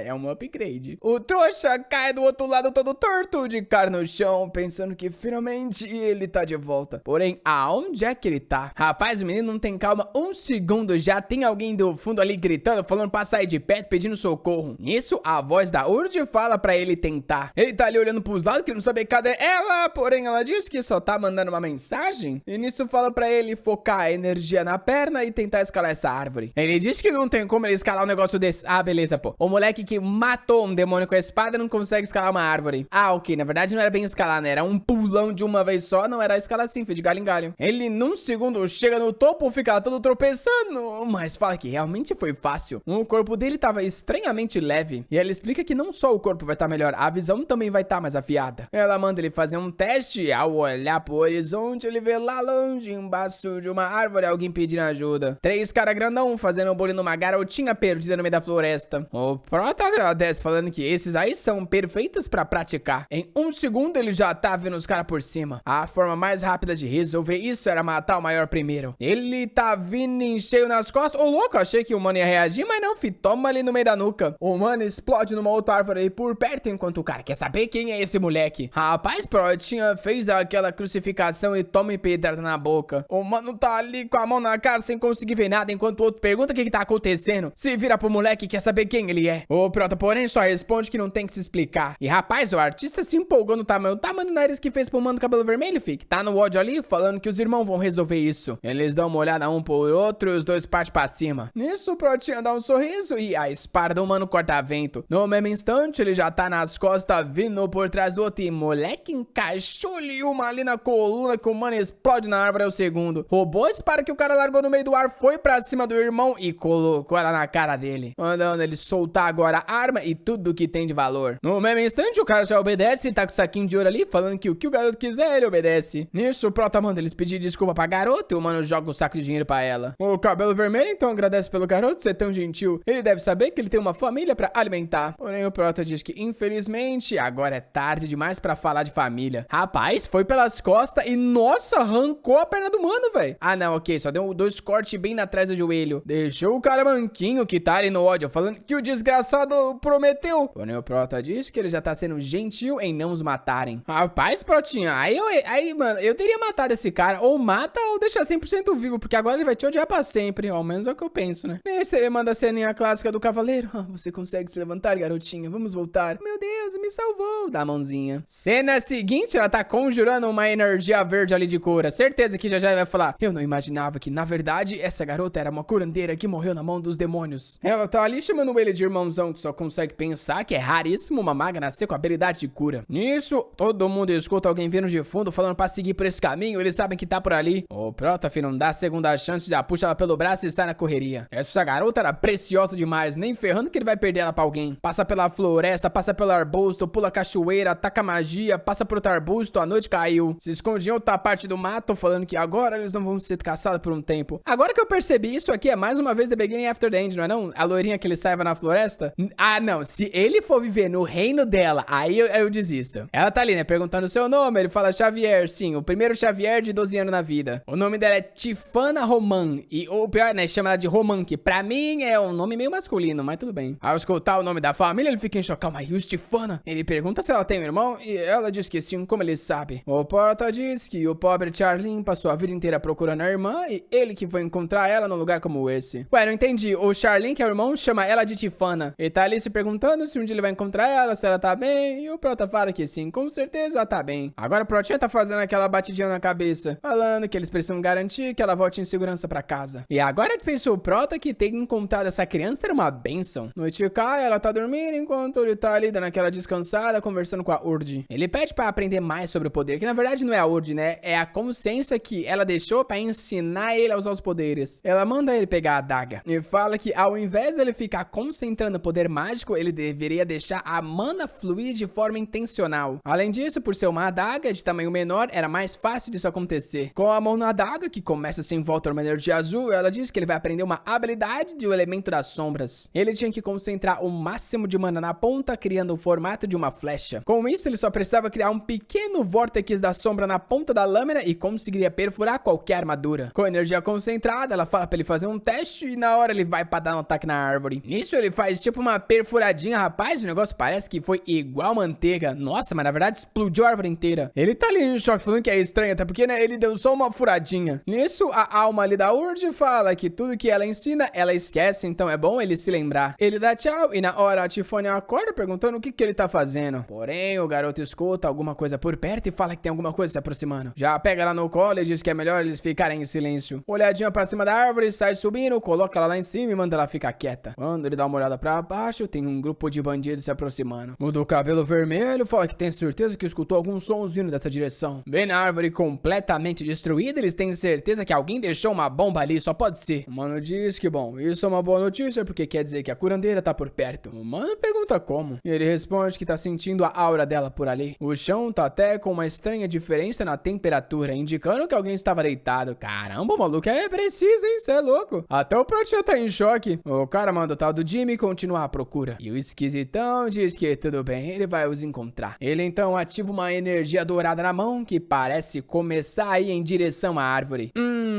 A: É um upgrade. O trouxa cai do outro lado todo torto, de cara no chão, pensando que finalmente ele tá de volta. Porém, aonde é que ele tá? Rapaz, o menino não tem calma um segundo, já tem alguém do fundo ali gritando, falando pra sair de perto, pedindo socorro. Nisso, a voz da Urd fala pra ele tentar. Ele tá ali olhando pros lados, querendo saber cadê ela, porém ela diz que só tá mandando uma mensagem. E nisso fala pra ele focar a energia na perna e tentar escalar essa árvore. Ele diz que não tem como ele escalar um negócio desse. Ah, beleza, pô. O moleque que matou um demônio com a espada não consegue escalar uma árvore. Ah, ok. Na verdade não era bem escalar, né? Era um pulão de uma vez só. Não era escalar assim, foi de galho em galho. Ele, num segundo, chega no topo, fica todo tropeçando, mas fala que realmente foi fácil. O corpo dele tava estranhamente leve. E ela explica que não só o corpo vai estar melhor, a visão também vai estar mais afiada. Ela manda ele fazer um teste e ao olhar pro horizonte, ele vê lá longe, embaixo de uma árvore, alguém pedindo ajuda. 3 caras grandão fazendo um bullying numa garotinha perdida no meio da floresta. O Prota agradece, falando que esses aí são perfeitos pra praticar. Em um segundo, ele já tá vendo os caras por cima. A forma mais rápida de resolver isso era matar o maior primeiro. Ele tá vindo em cheio nas costas. Ô, louco, achei que o mano ia reagir, mas não, fi, toma ali no meio da nuca. O mano explode numa outra árvore aí por perto, enquanto o cara quer saber quem é esse moleque. Rapaz, Protinha fez aquela crucificação e toma pedrada na boca. O mano tá ali com a mão na cara sem conseguir ver nada, enquanto o outro pergunta o que tá acontecendo. Se vira pro moleque e quer saber quem ele é. O Prota, porém, só responde que não tem que se explicar. E rapaz, o artista se empolgou no tamanho do nariz que fez pro mano do cabelo vermelho, fi, que tá no ódio ali, falando que os irmãos vão resolver isso. Eles dão uma olhada um por outro e os dois partem pra cima. Nisso, o Protinha dá um sorriso e a espada do mano corta vento. No mesmo instante, ele já tá nas costas, vindo por trás do outro. E moleque encaixou-lhe uma ali na coluna que o mano explode na árvore. É o segundo. Roubou a espada que o cara largou no meio do ar, foi pra cima do irmão e colocou ela na cara dele, mandando ele soltar agora a arma e tudo que tem de valor. No mesmo instante, o cara já obedece e tá com o saquinho de ouro ali, falando que o que o garoto quiser, ele obedece. Nisso, o Prota manda eles pedir desculpa pra garota e o mano joga o saco de dinheiro pra ela. O cabelo vermelho então agradece pelo garoto ser tão gentil. Ele deve saber que ele tem uma família pra alimentar. Porém, o Prota diz que, infelizmente, agora é tarde demais pra falar de família. Rapaz, foi pelas costas e, nossa, arrancou a perna do mano, velho. Ah, não, ok, só deu 2 cortes bem na trás do joelho. Deixou o cara manquinho que tá ali no ódio, falando que o desgraçado prometeu. Porém, o Prota diz que ele já tá sendo gentil em não os matarem. Rapaz, Protinha, aí, mano, eu teria matado esse cara. Ou mata ou deixa 100% vivo, porque agora ele vai te odiar pra sempre. Ao menos é o que eu penso, né? Nesse, ele manda a ceninha clássica do cavaleiro. Você consegue se levantar, garotinha? Vamos voltar. Meu Deus, me salvou. Dá a mãozinha. Cena seguinte, ela tá conjurando uma energia verde ali de cura. Certeza que já vai falar. Eu não imaginava que, na verdade, essa garota era uma curandeira que morreu na mão dos demônios. Ela tá ali chamando ele de irmãozão, que só consegue pensar que é raríssimo uma maga nascer com habilidade de cura. Nisso, todo mundo escuta alguém vindo de fundo falando pra seguir por esse caminho. Eles sabem que tá por ali. O Prota, filho, não dá a segunda chance, já puxa ela pelo braço e sai na correria. Essa garota era preciosa demais, nem ferrando que ele vai perder ela pra alguém. Passa pela floresta, passa pelo arbusto, pula a cachoeira, ataca magia, passa pro outro arbusto, a noite caiu. Se esconde em outra parte do mato, falando que agora eles não vão ser caçados por um tempo. Agora que eu percebi, isso aqui é mais uma vez The Beginning After the End, não é não? A loirinha que ele saiva na floresta? Ah, não, se ele for viver no reino dela, aí eu desisto. Ela tá ali, né, perguntando o seu nome, ele fala Xavier, sim, o primeiro Xavier de 12 anos na vida. O nome dela é Tifana Roman, e o pior, né, chama ela de Roman, que pra mim é um nome meio masculino, mas tudo bem. Ao escutar o nome da família, ele fica em choque. Calma aí, o Tifana? Ele pergunta se ela tem um irmão, e ela diz que sim, como ele sabe. O Prota diz que o pobre Charlene passou a vida inteira procurando a irmã, e ele que foi encontrar ela num lugar como esse. Ué, não entendi, o Charlene, que é o irmão, chama ela de Tifana. Ele tá ali se perguntando se um dia ele vai encontrar ela, se ela tá bem, e o Prota fala que sim, com certeza ela tá bem. Agora o Protinha tá fazendo aquela batidinha na cabeça, falando que eles precisam garantir que ela volte em segurança pra casa. E agora que pensou o Prota que ter encontrado essa criança era uma bênção. Noite cai, ela tá dormindo enquanto ele tá ali dando aquela descansada, conversando com a Urd. Ele pede pra aprender mais sobre o poder, que na verdade não é a Urd, né? É a consciência que ela deixou pra ensinar ele a usar os poderes. Ela manda ele pegar a adaga e fala que ao invés dele ficar concentrando o poder mágico, ele deveria deixar a mana fluir de forma intencional. Além disso, por ser uma adaga de tamanho menor, era mais fácil disso acontecer. Com a mão na adaga, que começa sem volta uma energia azul, ela diz que ele vai aprender uma habilidade de um elemento das sombras. Ele tinha que concentrar o máximo de mana na ponta, criando o formato de uma flecha. Com isso, ele só precisava criar um pequeno vórtice da sombra na ponta da lâmina e conseguiria perfurar qualquer armadura. Com energia concentrada, ela fala pra ele fazer um teste e na hora ele vai pra dar um ataque na árvore. Nisso, ele faz tipo uma perfuradinha, rapaz, o negócio parece que foi igual manteiga. Nossa, mas na verdade explodiu a árvore inteira. Ele tá ali em choque falando que é estranho, até porque, né, ele deu só uma furadinha. Nisso, a alma ali da Urd fala que tudo que ela ensina, ela esquece, então é bom ele se lembrar. Ele dá tchau e na hora a Tifone acorda perguntando o que ele tá fazendo. Porém, o garoto escuta alguma coisa por perto e fala que tem alguma coisa se aproximando. Já pega ela no colo e diz que é melhor eles ficarem em silêncio. Olhadinha pra cima da árvore, sai subindo, coloca ela lá em cima e manda ela ficar quieta. Quando ele dá uma olhada pra baixo, tem um grupo de bandidos se aproximando. O do cabelo vermelho fala que tem certeza que escutou alguns sons vindo dessa direção. Vendo a árvore completamente destruída, eles têm certeza que alguém deixou uma bomba ali, só pode ser. O mano diz que, bom, isso é uma boa notícia porque quer dizer que a curandeira tá por perto. O mano pergunta como. E ele responde que tá sentindo a aura dela por ali. O chão tá até com uma estranha diferença na temperatura, indicando que alguém estava deitado. Caramba, o maluco é preciso, hein? Cê é louco. Até o Protinha tá em choque. O cara manda o tal do Jimmy continuar a procura. E o esquisitão diz que tudo bem, ele vai os encontrar. Ele então ativa uma energia dourada na mão que parece começar a ir em direção à árvore.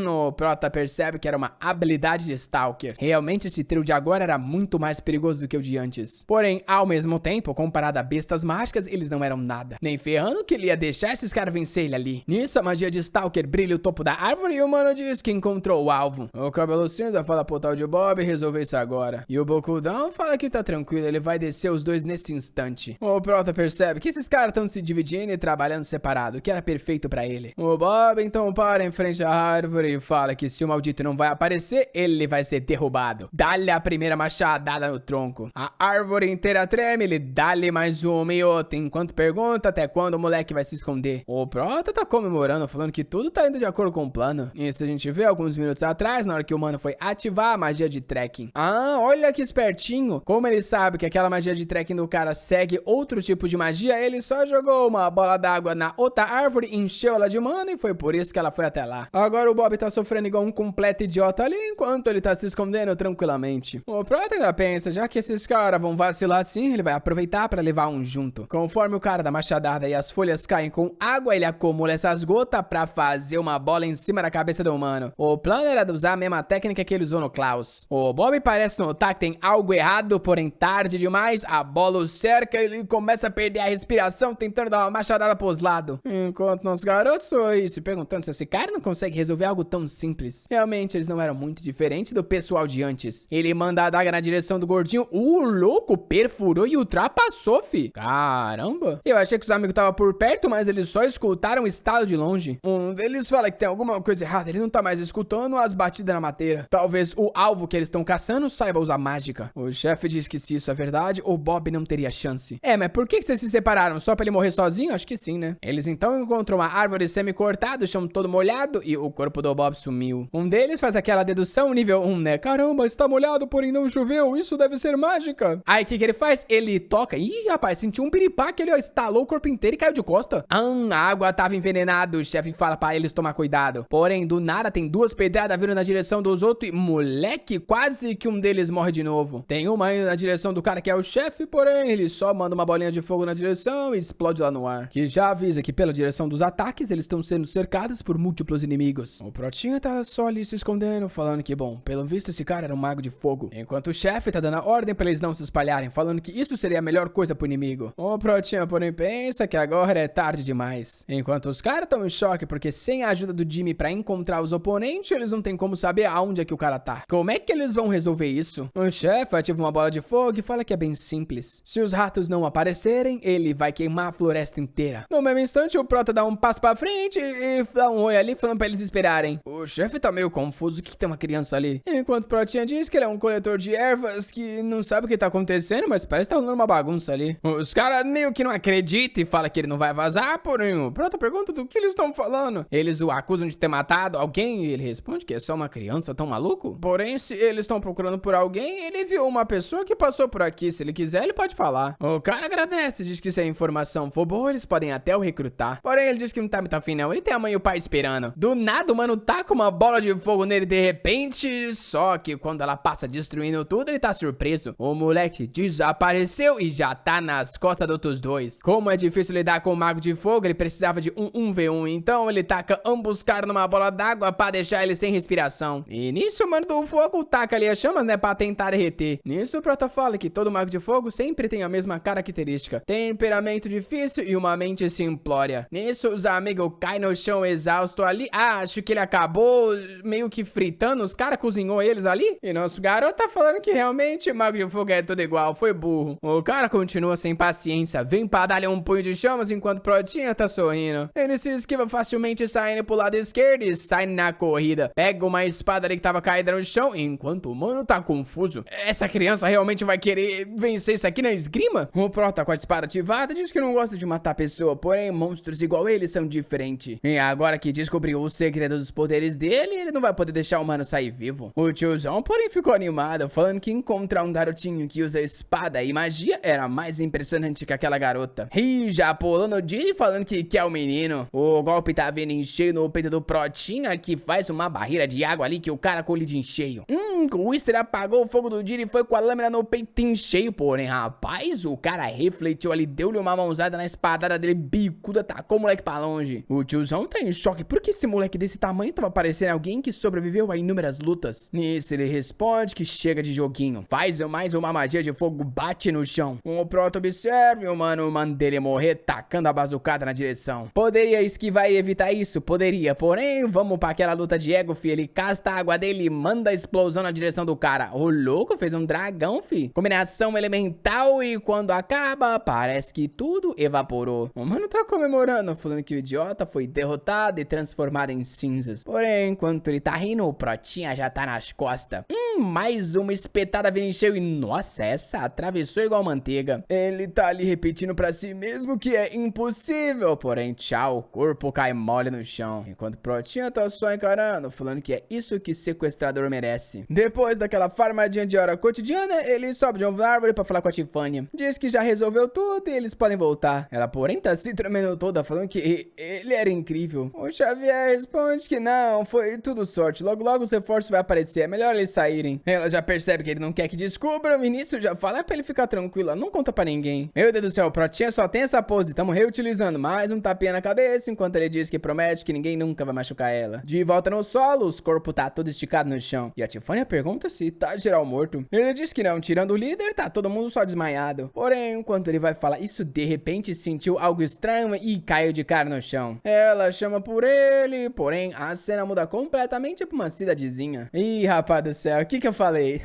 A: O Prota percebe que era uma habilidade de Stalker. Stalker. Realmente esse trio de agora era muito mais perigoso do que o de antes. Porém, ao mesmo tempo, comparado a bestas mágicas, eles não eram nada. Nem ferrando que ele ia deixar esses caras vencer ele ali. Nisso, a magia de Stalker brilha o topo da árvore e o mano diz que encontrou o alvo. O cabelo cinza fala pro tal de Bob resolver isso agora. E o Bokudão fala que tá tranquilo, ele vai descer os dois nesse instante. O Prota percebe que esses caras estão se dividindo e trabalhando separado, que era perfeito pra ele. O Bob então para em frente à árvore e fala que se o maldito não vai aparecer, ele vai ser derrubado. Dá-lhe a primeira machadada no tronco. A árvore inteira treme, ele dá-lhe mais uma e outra, enquanto pergunta até quando o moleque vai se esconder. O Prota tá comemorando, falando que tudo tá indo de acordo com o plano. Isso a gente vê alguns minutos atrás, na hora que o mano foi ativar a magia de trekking. Ah, olha que espertinho. Como ele sabe que aquela magia de trekking do cara segue outro tipo de magia, ele só jogou uma bola d'água na outra árvore, encheu ela de mana e foi por isso que ela foi até lá. Agora o Bob tá sofrendo igual um completo idiota ali, enquanto ele tá se escondendo tranquilamente. O Prota ainda pensa, já que esses caras vão vacilar assim, ele vai aproveitar pra levar um junto. Conforme o cara da machadada e as folhas caem com água, ele acumula essas gotas pra fazer uma bola em cima da cabeça do humano. O plano era de usar a mesma técnica que ele usou no Klaus. O Bob parece notar que tem algo errado, porém tarde demais, a bola o cerca e ele começa a perder a respiração, tentando dar uma machadada pros lados. Enquanto nossos garotos sorriem, se perguntando se esse cara não consegue resolver algo tão simples. Realmente, eles não eram muito diferentes do pessoal de antes. Ele manda a adaga na direção do gordinho. O louco perfurou e ultrapassou, fi. Caramba. Eu achei que os amigos estavam por perto, mas eles só escutaram o estalo de longe. Um deles fala que tem alguma coisa errada. Ele não tá mais escutando as batidas na madeira. Talvez o alvo que eles estão caçando saiba usar mágica. O chefe diz que se isso é verdade, o Bob não teria chance. Mas por que vocês se separaram? Só pra ele morrer sozinho? Acho que sim, né? Eles então encontram uma árvore semi-cortada, o chão todo molhado e o corpo do Bob sumiu. Um deles faz aquela dedução nível 1, né? Caramba, está molhado, porém não choveu. Isso deve ser mágica. Aí o que ele faz? Ele toca. Ih, rapaz, sentiu um piripaque ali, ó. Estalou o corpo inteiro e caiu de costa. A água tava envenenada. O chefe fala pra eles tomar cuidado. Porém, do nada tem duas pedradas vindo na direção dos outros e, moleque, quase que um deles morre de novo. Tem uma indo na direção do cara que é o chefe, porém, ele só manda uma bolinha de fogo na direção e explode lá no ar. Que já avisa que pela direção dos ataques, eles estão sendo cercados por múltiplos inimigos. O Protinha tá só ali se escondendo, falando que, bom, pelo visto esse cara era um mago de fogo. Enquanto o chefe tá dando a ordem pra eles não se espalharem, falando que isso seria a melhor coisa pro inimigo. O Protinha, porém, pensa que agora é tarde demais. Enquanto os caras estão em choque, porque sem a ajuda do Jimmy pra encontrar os oponentes, eles não tem como saber aonde é que o cara tá. Como é que eles vão resolver isso? O chefe ativa uma bola de fogo e fala que é bem simples. Se os ratos não aparecerem, ele vai queimar a floresta inteira. No mesmo instante, o Prota dá um passo pra frente e dá um oi ali, falando pra eles esperarem. O chefe tá meio confuso, que tem uma criança ali. Enquanto o Protinha diz que ele é um coletor de ervas, que não sabe o que tá acontecendo, mas parece que tá rolando uma bagunça ali. Os caras meio que não acreditam e falam que ele não vai vazar, porém o Prota pergunta do que eles estão falando. Eles o acusam de ter matado alguém e ele responde que é só uma criança tão maluco. Porém, se eles estão procurando por alguém, ele viu uma pessoa que passou por aqui. Se ele quiser, ele pode falar. O cara agradece, diz que se a informação for boa, eles podem até o recrutar. Porém, ele diz que não tá muito afim não, ele tem a mãe e o pai esperando. Do nada, o mano taca uma bola de fogo nele de repente, só que quando ela passa destruindo tudo, ele tá surpreso. O moleque desapareceu e já tá nas costas dos outros dois. Como é difícil lidar com o mago de fogo, ele precisava de um 1v1, então ele taca ambos caras numa bola d'água pra deixar ele sem respiração. E nisso, o mano do fogo taca ali as chamas, né, pra tentar derreter. Nisso, o Prota fala que todo mago de fogo sempre tem a mesma característica: temperamento difícil e uma mente simplória. Nisso, os amigos caem no chão exausto ali. Acho que ele acabou meio que fritando os caras, cozinhou eles ali. E nosso garoto tá falando que realmente o mago de fogo é tudo igual, foi burro. O cara continua sem paciência, vem pra dar-lhe um punho de chamas enquanto o Protinha tá sorrindo. Ele se esquiva facilmente saindo pro lado esquerdo e sai na corrida. Pega uma espada ali que tava caída no chão, enquanto o mano tá confuso. Essa criança realmente vai querer vencer isso aqui na esgrima? O Prota com a espada ativada diz que não gosta de matar pessoa, porém monstros igual ele são diferentes. E agora que descobriu o segredo dos poderes dele, ele não vai poder deixar o mano sair vivo. O tiozão, porém, ficou animado, falando que encontrar um garotinho que usa espada e magia era mais impressionante que aquela garota. E já pulando o Dini, falando que quer o menino. O golpe tá vindo em cheio no peito do Protinha, que faz uma barreira de água ali que o cara colide em cheio. Com isso ele apagou o fogo do Jin e foi com a lâmina no peito em cheio. Porém, rapaz, o cara refletiu ali, deu-lhe uma mãozada na espadada dele, bicuda, tacou o moleque pra longe. O tiozão tá em choque, porque esse moleque desse tamanho tava parecendo alguém que sobreviveu a inúmeras lutas. Nisso ele responde que chega de joguinho, faz mais uma magia de fogo, bate no chão. O Proto observa e o mano manda ele morrer tacando a bazucada na direção. Poderia esquivar e evitar isso? Poderia, porém, vamos pra aquela luta de ego, fi. Ele casta a água dele e manda a explosão na direção do cara. O louco fez um dragão, fi. Combinação elemental e quando acaba, parece que tudo evaporou. O mano tá comemorando, falando que o idiota foi derrotado e transformado em cinzas. Porém, enquanto ele tá rindo, o Protinha já tá nas costas. Mais uma espetada vindo em cheio e, nossa, essa atravessou igual manteiga. Ele tá ali repetindo pra si mesmo que é impossível, porém, tchau, o corpo cai mole no chão. Enquanto o Protinha tá só encarando, falando que é isso que sequestrador merece. Depois daquela farmadinha de hora cotidiana, ele sobe de uma árvore pra falar com a Tifânia. Diz que já resolveu tudo e eles podem voltar. Ela, porém, tá se tremendo toda, falando que ele era incrível. O Xavier responde que não, foi tudo sorte. Logo, logo os reforços vai aparecer, é melhor eles saírem. Ela já percebe que ele não quer que descubram, e nisso já fala pra ele ficar tranquilo, não conta pra ninguém. Meu Deus do céu, o Protinha só tem essa pose, tamo reutilizando mais um tapinha na cabeça, enquanto ele diz que promete que ninguém nunca vai machucar ela. De volta no solo, os corpos tá todo esticado no chão, e a Tifânia pergunta se tá geral morto. Ele diz que não, tirando o líder, tá todo mundo só desmaiado. Porém, enquanto ele vai falar isso, de repente sentiu algo estranho e caiu de cara no chão. Ela chama por ele, porém a cena muda completamente pra uma cidadezinha. Ih, rapaz do céu, o que eu falei?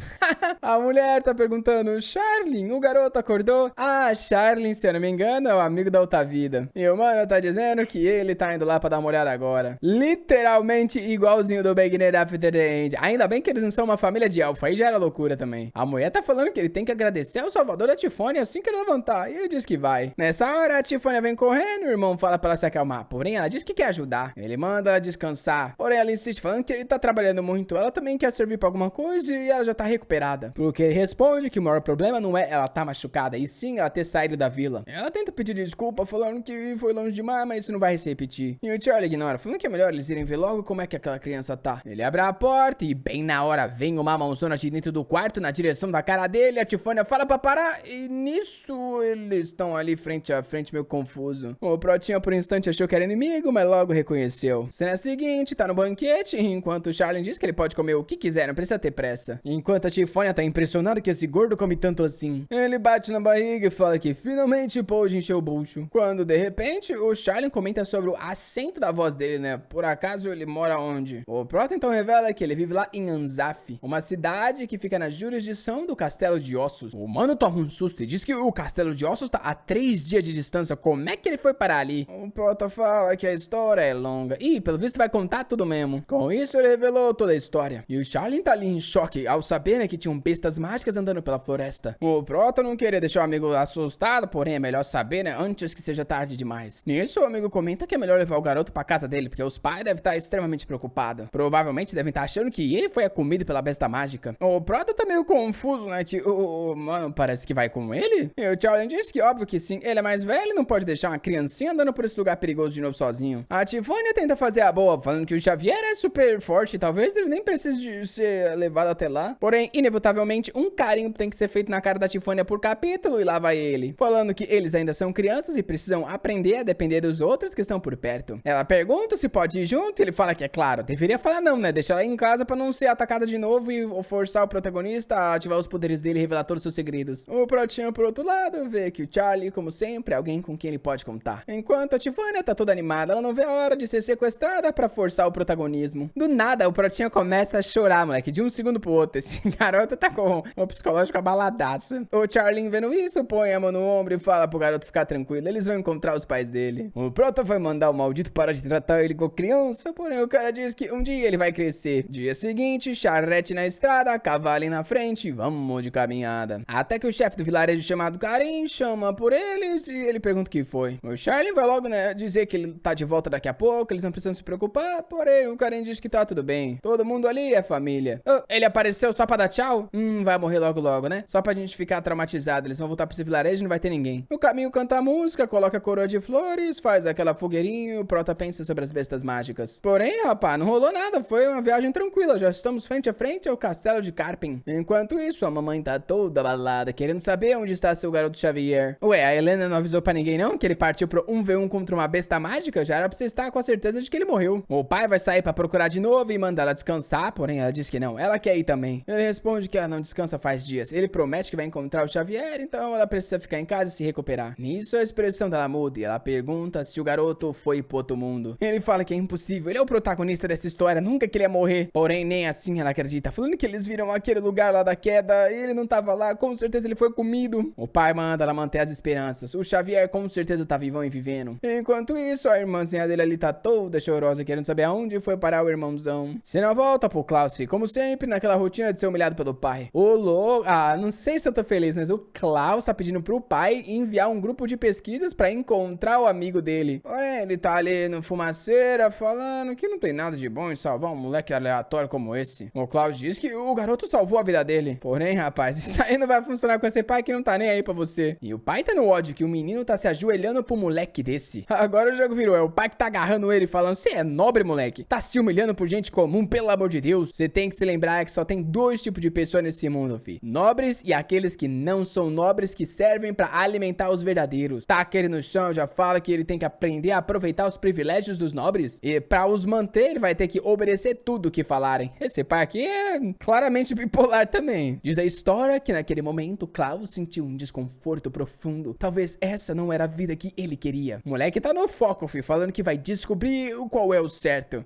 A: A mulher tá perguntando, Charlin, o garoto acordou? Ah, Charlin, se eu não me engano, é o amigo da outra vida. E o mano tá dizendo que ele tá indo lá pra dar uma olhada agora. Literalmente igualzinho do Beginner After the End. Ainda bem que eles não são uma família de elfo, aí já era loucura também. A mulher tá falando que ele tem que agradecer ao salvador da Tifânia assim que ele levantar, e ele diz que vai. Nessa hora, a Tifânia vem correndo, o irmão fala pra ela se acalmar, porém ela diz que quer ajudar. Ele manda ela descansar, porém ela insiste falando que ele tá trabalhando muito, ela também quer servir pra alguma coisa e ela já tá recuperada. Porque ele responde que o maior problema não é ela tá machucada, e sim ela ter saído da vila. Ela tenta pedir desculpa, falando que foi longe demais, mas isso não vai se repetir. E o Charlie ignora, falando que é melhor eles irem ver logo como é que aquela criança tá. Ele abre a porta e bem na hora vem uma mãozona de dentro do quarto na direção da cara dele. A Tifânia fala pra parar e nisso eles estão ali frente a frente, meio confuso. O Protinha por um instante achou que era inimigo, mas logo reconheceu. Cena seguinte, tá no banquete, enquanto o Charlie diz que ele pode comer o que quiser, não precisa ter pressa. Enquanto a Tifânia tá impressionada que esse gordo come tanto assim. Ele bate na barriga e fala que finalmente pôde encher o bucho. Quando, de repente, o Charlie comenta sobre o acento da voz dele, né? Por acaso ele mora onde? O Proto então revela que ele vive lá em Anzaf, uma cidade que fica na jurisdição do Castelo de Ossos. O mano toma um susto e diz que o Castelo de Ossos tá a 3 dias de distância. Como é que ele foi parar ali? O Proto fala que a história é longa e, pelo visto, vai contar tudo mesmo. Com isso, ele revelou toda a história. E o Charlie tá ali em choque ao saber, né, que tinham bestas mágicas andando pela floresta. O Proto não queria deixar o amigo assustado, porém é melhor saber, né, antes que seja tarde demais. Nisso, o amigo comenta que é melhor levar o garoto pra casa dele, porque os pais devem estar extremamente preocupados. Provavelmente devem estar achando que ele foi comido pela besta mágica. O Proto tá meio confuso, né, que o mano parece que vai com ele. E o Charlie diz que óbvio que sim, ele é mais velho e não pode deixar uma criancinha andando por esse lugar perigoso de novo sozinho. A Tifânia tenta fazer a boa, falando que o Xavier é super forte, talvez ele nem precise de ser levado até lá. Porém, inevitavelmente, um carinho tem que ser feito na cara da Tifânia por capítulo e lá vai ele, falando que eles ainda são crianças e precisam aprender a depender dos outros que estão por perto. Ela pergunta se pode ir junto e ele fala que é claro. Deveria falar não, né? Deixar ela em casa pra não ser atacada de novo e forçar o protagonista a ativar os poderes dele e revelar todos os seus segredos. O Protinho, por outro lado, vê que o Charlie, como sempre, é alguém com quem ele pode contar. Enquanto a Tifânia tá toda animada, ela não vê a hora de ser sequestrada pra forçar o protagonismo. Do nada, o Protinho começa a chorar, moleque, de um segundo pro outro. Esse garoto tá com o psicológico abaladaço. O Charlie, vendo isso, põe a mão no ombro e fala pro garoto ficar tranquilo. Eles vão encontrar os pais dele. O Proto vai mandar o maldito parar de tratar ele como criança, porém o cara diz que um dia ele vai crescer. Dia seguinte, charrete na estrada, cavalo na frente, vamos de caminhada. Até que o chefe do vilarejo chamado Karim chama por eles e ele pergunta o que foi. O Charlie vai logo, né, dizer que ele tá de volta daqui a pouco, eles não precisam se preocupar, porém o Karim diz que tá tudo bem. Todo mundo ali é família. Oh, ele apareceu só pra dar tchau? vai morrer logo logo, né? Só pra gente ficar traumatizado. Eles vão voltar pra esse vilarejo e não vai ter ninguém. No caminho canta a música, coloca a coroa de flores, faz aquela fogueirinha e o Prota pensa sobre as bestas mágicas. Porém, rapaz, não rolou nada. Foi uma viagem tranquila. Já estamos frente a frente ao castelo de Carpin. Enquanto isso, a mamãe tá toda abalada, querendo saber onde está seu garoto Xavier. Ué, a Helena não avisou pra ninguém não que ele partiu pro 1v1 contra uma besta mágica? Já era pra você estar com a certeza de que ele morreu. O pai vai sair pra procurar de novo e mandar ela descansar, porém ela diz que não. Ela quer ir também. Ele responde que ela não descansa faz dias. Ele promete que vai encontrar o Xavier, então ela precisa ficar em casa e se recuperar. Nisso a expressão dela muda e ela pergunta se o garoto foi pro outro mundo. Ele fala que é impossível, ele é o protagonista dessa história, nunca que ele ia morrer. Porém, nem assim ela acredita. Falando que eles viram aquele lugar lá da queda, ele não tava lá, com certeza ele foi comido. O pai manda ela manter as esperanças. O Xavier com certeza tá vivão e vivendo. Enquanto isso, a irmãzinha dele ali tá toda chorosa, querendo saber aonde foi parar o irmãozão. Cena volta pro Klaus, como sempre, naquela rotina de ser humilhado pelo pai. O louco... Ah, não sei se eu tô feliz, mas o Klaus tá pedindo pro pai enviar um grupo de pesquisas pra encontrar o amigo dele. Porém, ele tá ali no fumaceira falando que não tem nada de bom em salvar um moleque aleatório como esse. O Klaus diz que o garoto salvou a vida dele. Porém, rapaz, isso aí não vai funcionar com esse pai que não tá nem aí pra você. E o pai tá no ódio que o menino tá se ajoelhando pro moleque desse. Agora o jogo virou, é o pai que tá agarrando ele falando, você é nobre, moleque. Tá se humilhando por gente comum, pelo amor de Deus. Você tem que se lembrar que só tem dois tipos de pessoas nesse mundo, fi. Nobres e aqueles que não são nobres, que servem pra alimentar os verdadeiros. Taca ele no chão, já fala que ele tem que aprender a aproveitar os privilégios dos nobres. E pra os manter, ele vai ter que obedecer tudo que falarem. Esse pai aqui é claramente bipolar também. Diz a história que naquele momento, Klaus sentiu um desconforto profundo. Talvez essa não era a vida que ele queria. O moleque tá no foco, fi, falando que vai descobrir qual é o certo.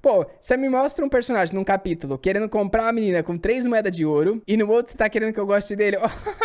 A: Pô, você me mostra um personagem num capítulo querendo comprar uma menina com 3 moedas de ouro e no outro você tá querendo que eu goste dele.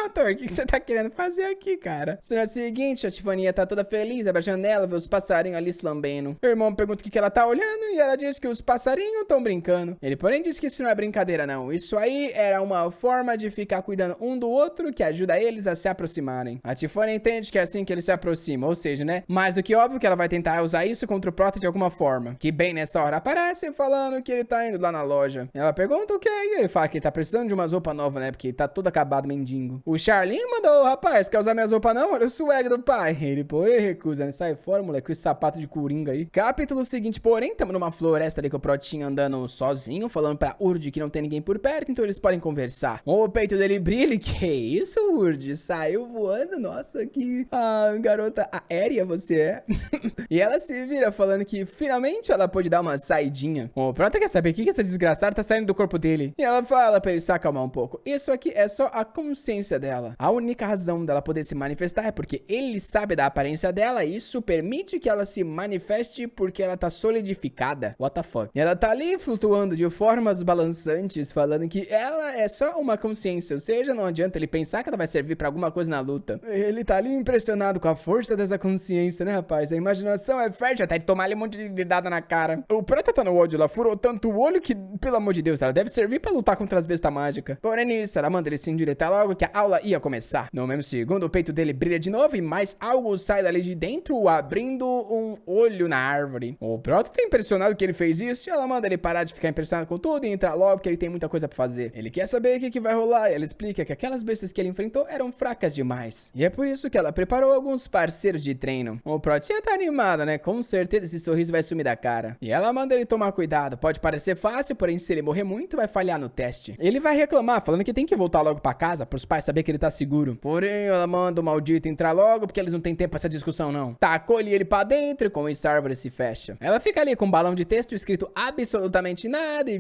A: Ator, o que você tá querendo fazer aqui, cara? Cena seguinte, a Tifaninha tá toda feliz, abre a janela, vê os passarinhos ali se lambendo. O irmão pergunta o que ela tá olhando e ela diz que os passarinhos tão brincando. Ele, porém, diz que isso não é brincadeira, não. Isso aí era uma forma de ficar cuidando um do outro que ajuda eles a se aproximarem. A Tiffany entende que é assim que eles se aproximam, ou seja, né? Mais do que óbvio que ela vai tentar usar isso contra o Prota de alguma forma. Que bem nessa hora aparece falando que ele tá indo lá na loja. Ela pergunta o que é e ele fala que ele tá precisando de umas roupas novas, né? Porque tá todo acabado, mendigo. O Charlinho mandou, rapaz, quer usar minhas roupas não? Olha o swag do pai. Ele, porém, recusa, né? Sai fora, moleque, com esse sapato de coringa aí. Capítulo seguinte, porém, tamo numa floresta ali com o Protinho andando sozinho, falando pra Urd que não tem ninguém por perto, então eles podem conversar. O peito dele brilha. Que isso, Urd? Saiu voando? Nossa, que garota aérea você é. E ela se vira falando que finalmente ela pode dar uma saidinha. O Prota quer saber o que essa desgraçada tá saindo do corpo dele. E ela fala pra ele se acalmar um pouco. Isso aqui é só a consciência dela. A única razão dela poder se manifestar é porque ele sabe da aparência dela e isso permite que ela se manifeste porque ela tá solidificada. What the fuck? E ela tá ali flutuando de formas balançantes, falando que ela é só uma consciência, ou seja, não adianta ele pensar que ela vai servir pra alguma coisa na luta. Ele tá ali impressionado com a força dessa consciência, né, rapaz? A imaginação é fértil até de tomar ali um monte de dedada na cara. O Prota tá no ódio, ela furou tanto o olho que, pelo amor de Deus, ela deve servir pra lutar contra as bestas mágicas. Porém nisso, ela manda ele se endireitar logo que a aula ia começar. No mesmo segundo, o peito dele brilha de novo e mais algo sai dali de dentro, abrindo um olho na árvore. O Prota tá impressionado que ele fez isso e ela manda ele parar de ficar impressionado com tudo e entrar logo porque ele tem muita coisa pra fazer. Ele quer saber o que vai rolar e ela explica que aquelas bestas que ele enfrentou eram fracas demais. E é por isso que ela preparou alguns parceiros de treino. O Protinha tá animado, né? Com certeza esse sorriso vai sumir da cara. E ela manda ele tomar cuidado. Pode parecer fácil, porém se ele morrer muito, vai falhar no teste. Ele vai reclamar, falando que tem que voltar logo pra casa, pros pais saber que ele tá seguro. Porém, ela manda o maldito entrar logo, porque eles não têm tempo pra essa discussão, não. Tacou ele pra dentro e com isso a árvore se fecha. Ela fica ali com um balão de texto escrito absolutamente nada e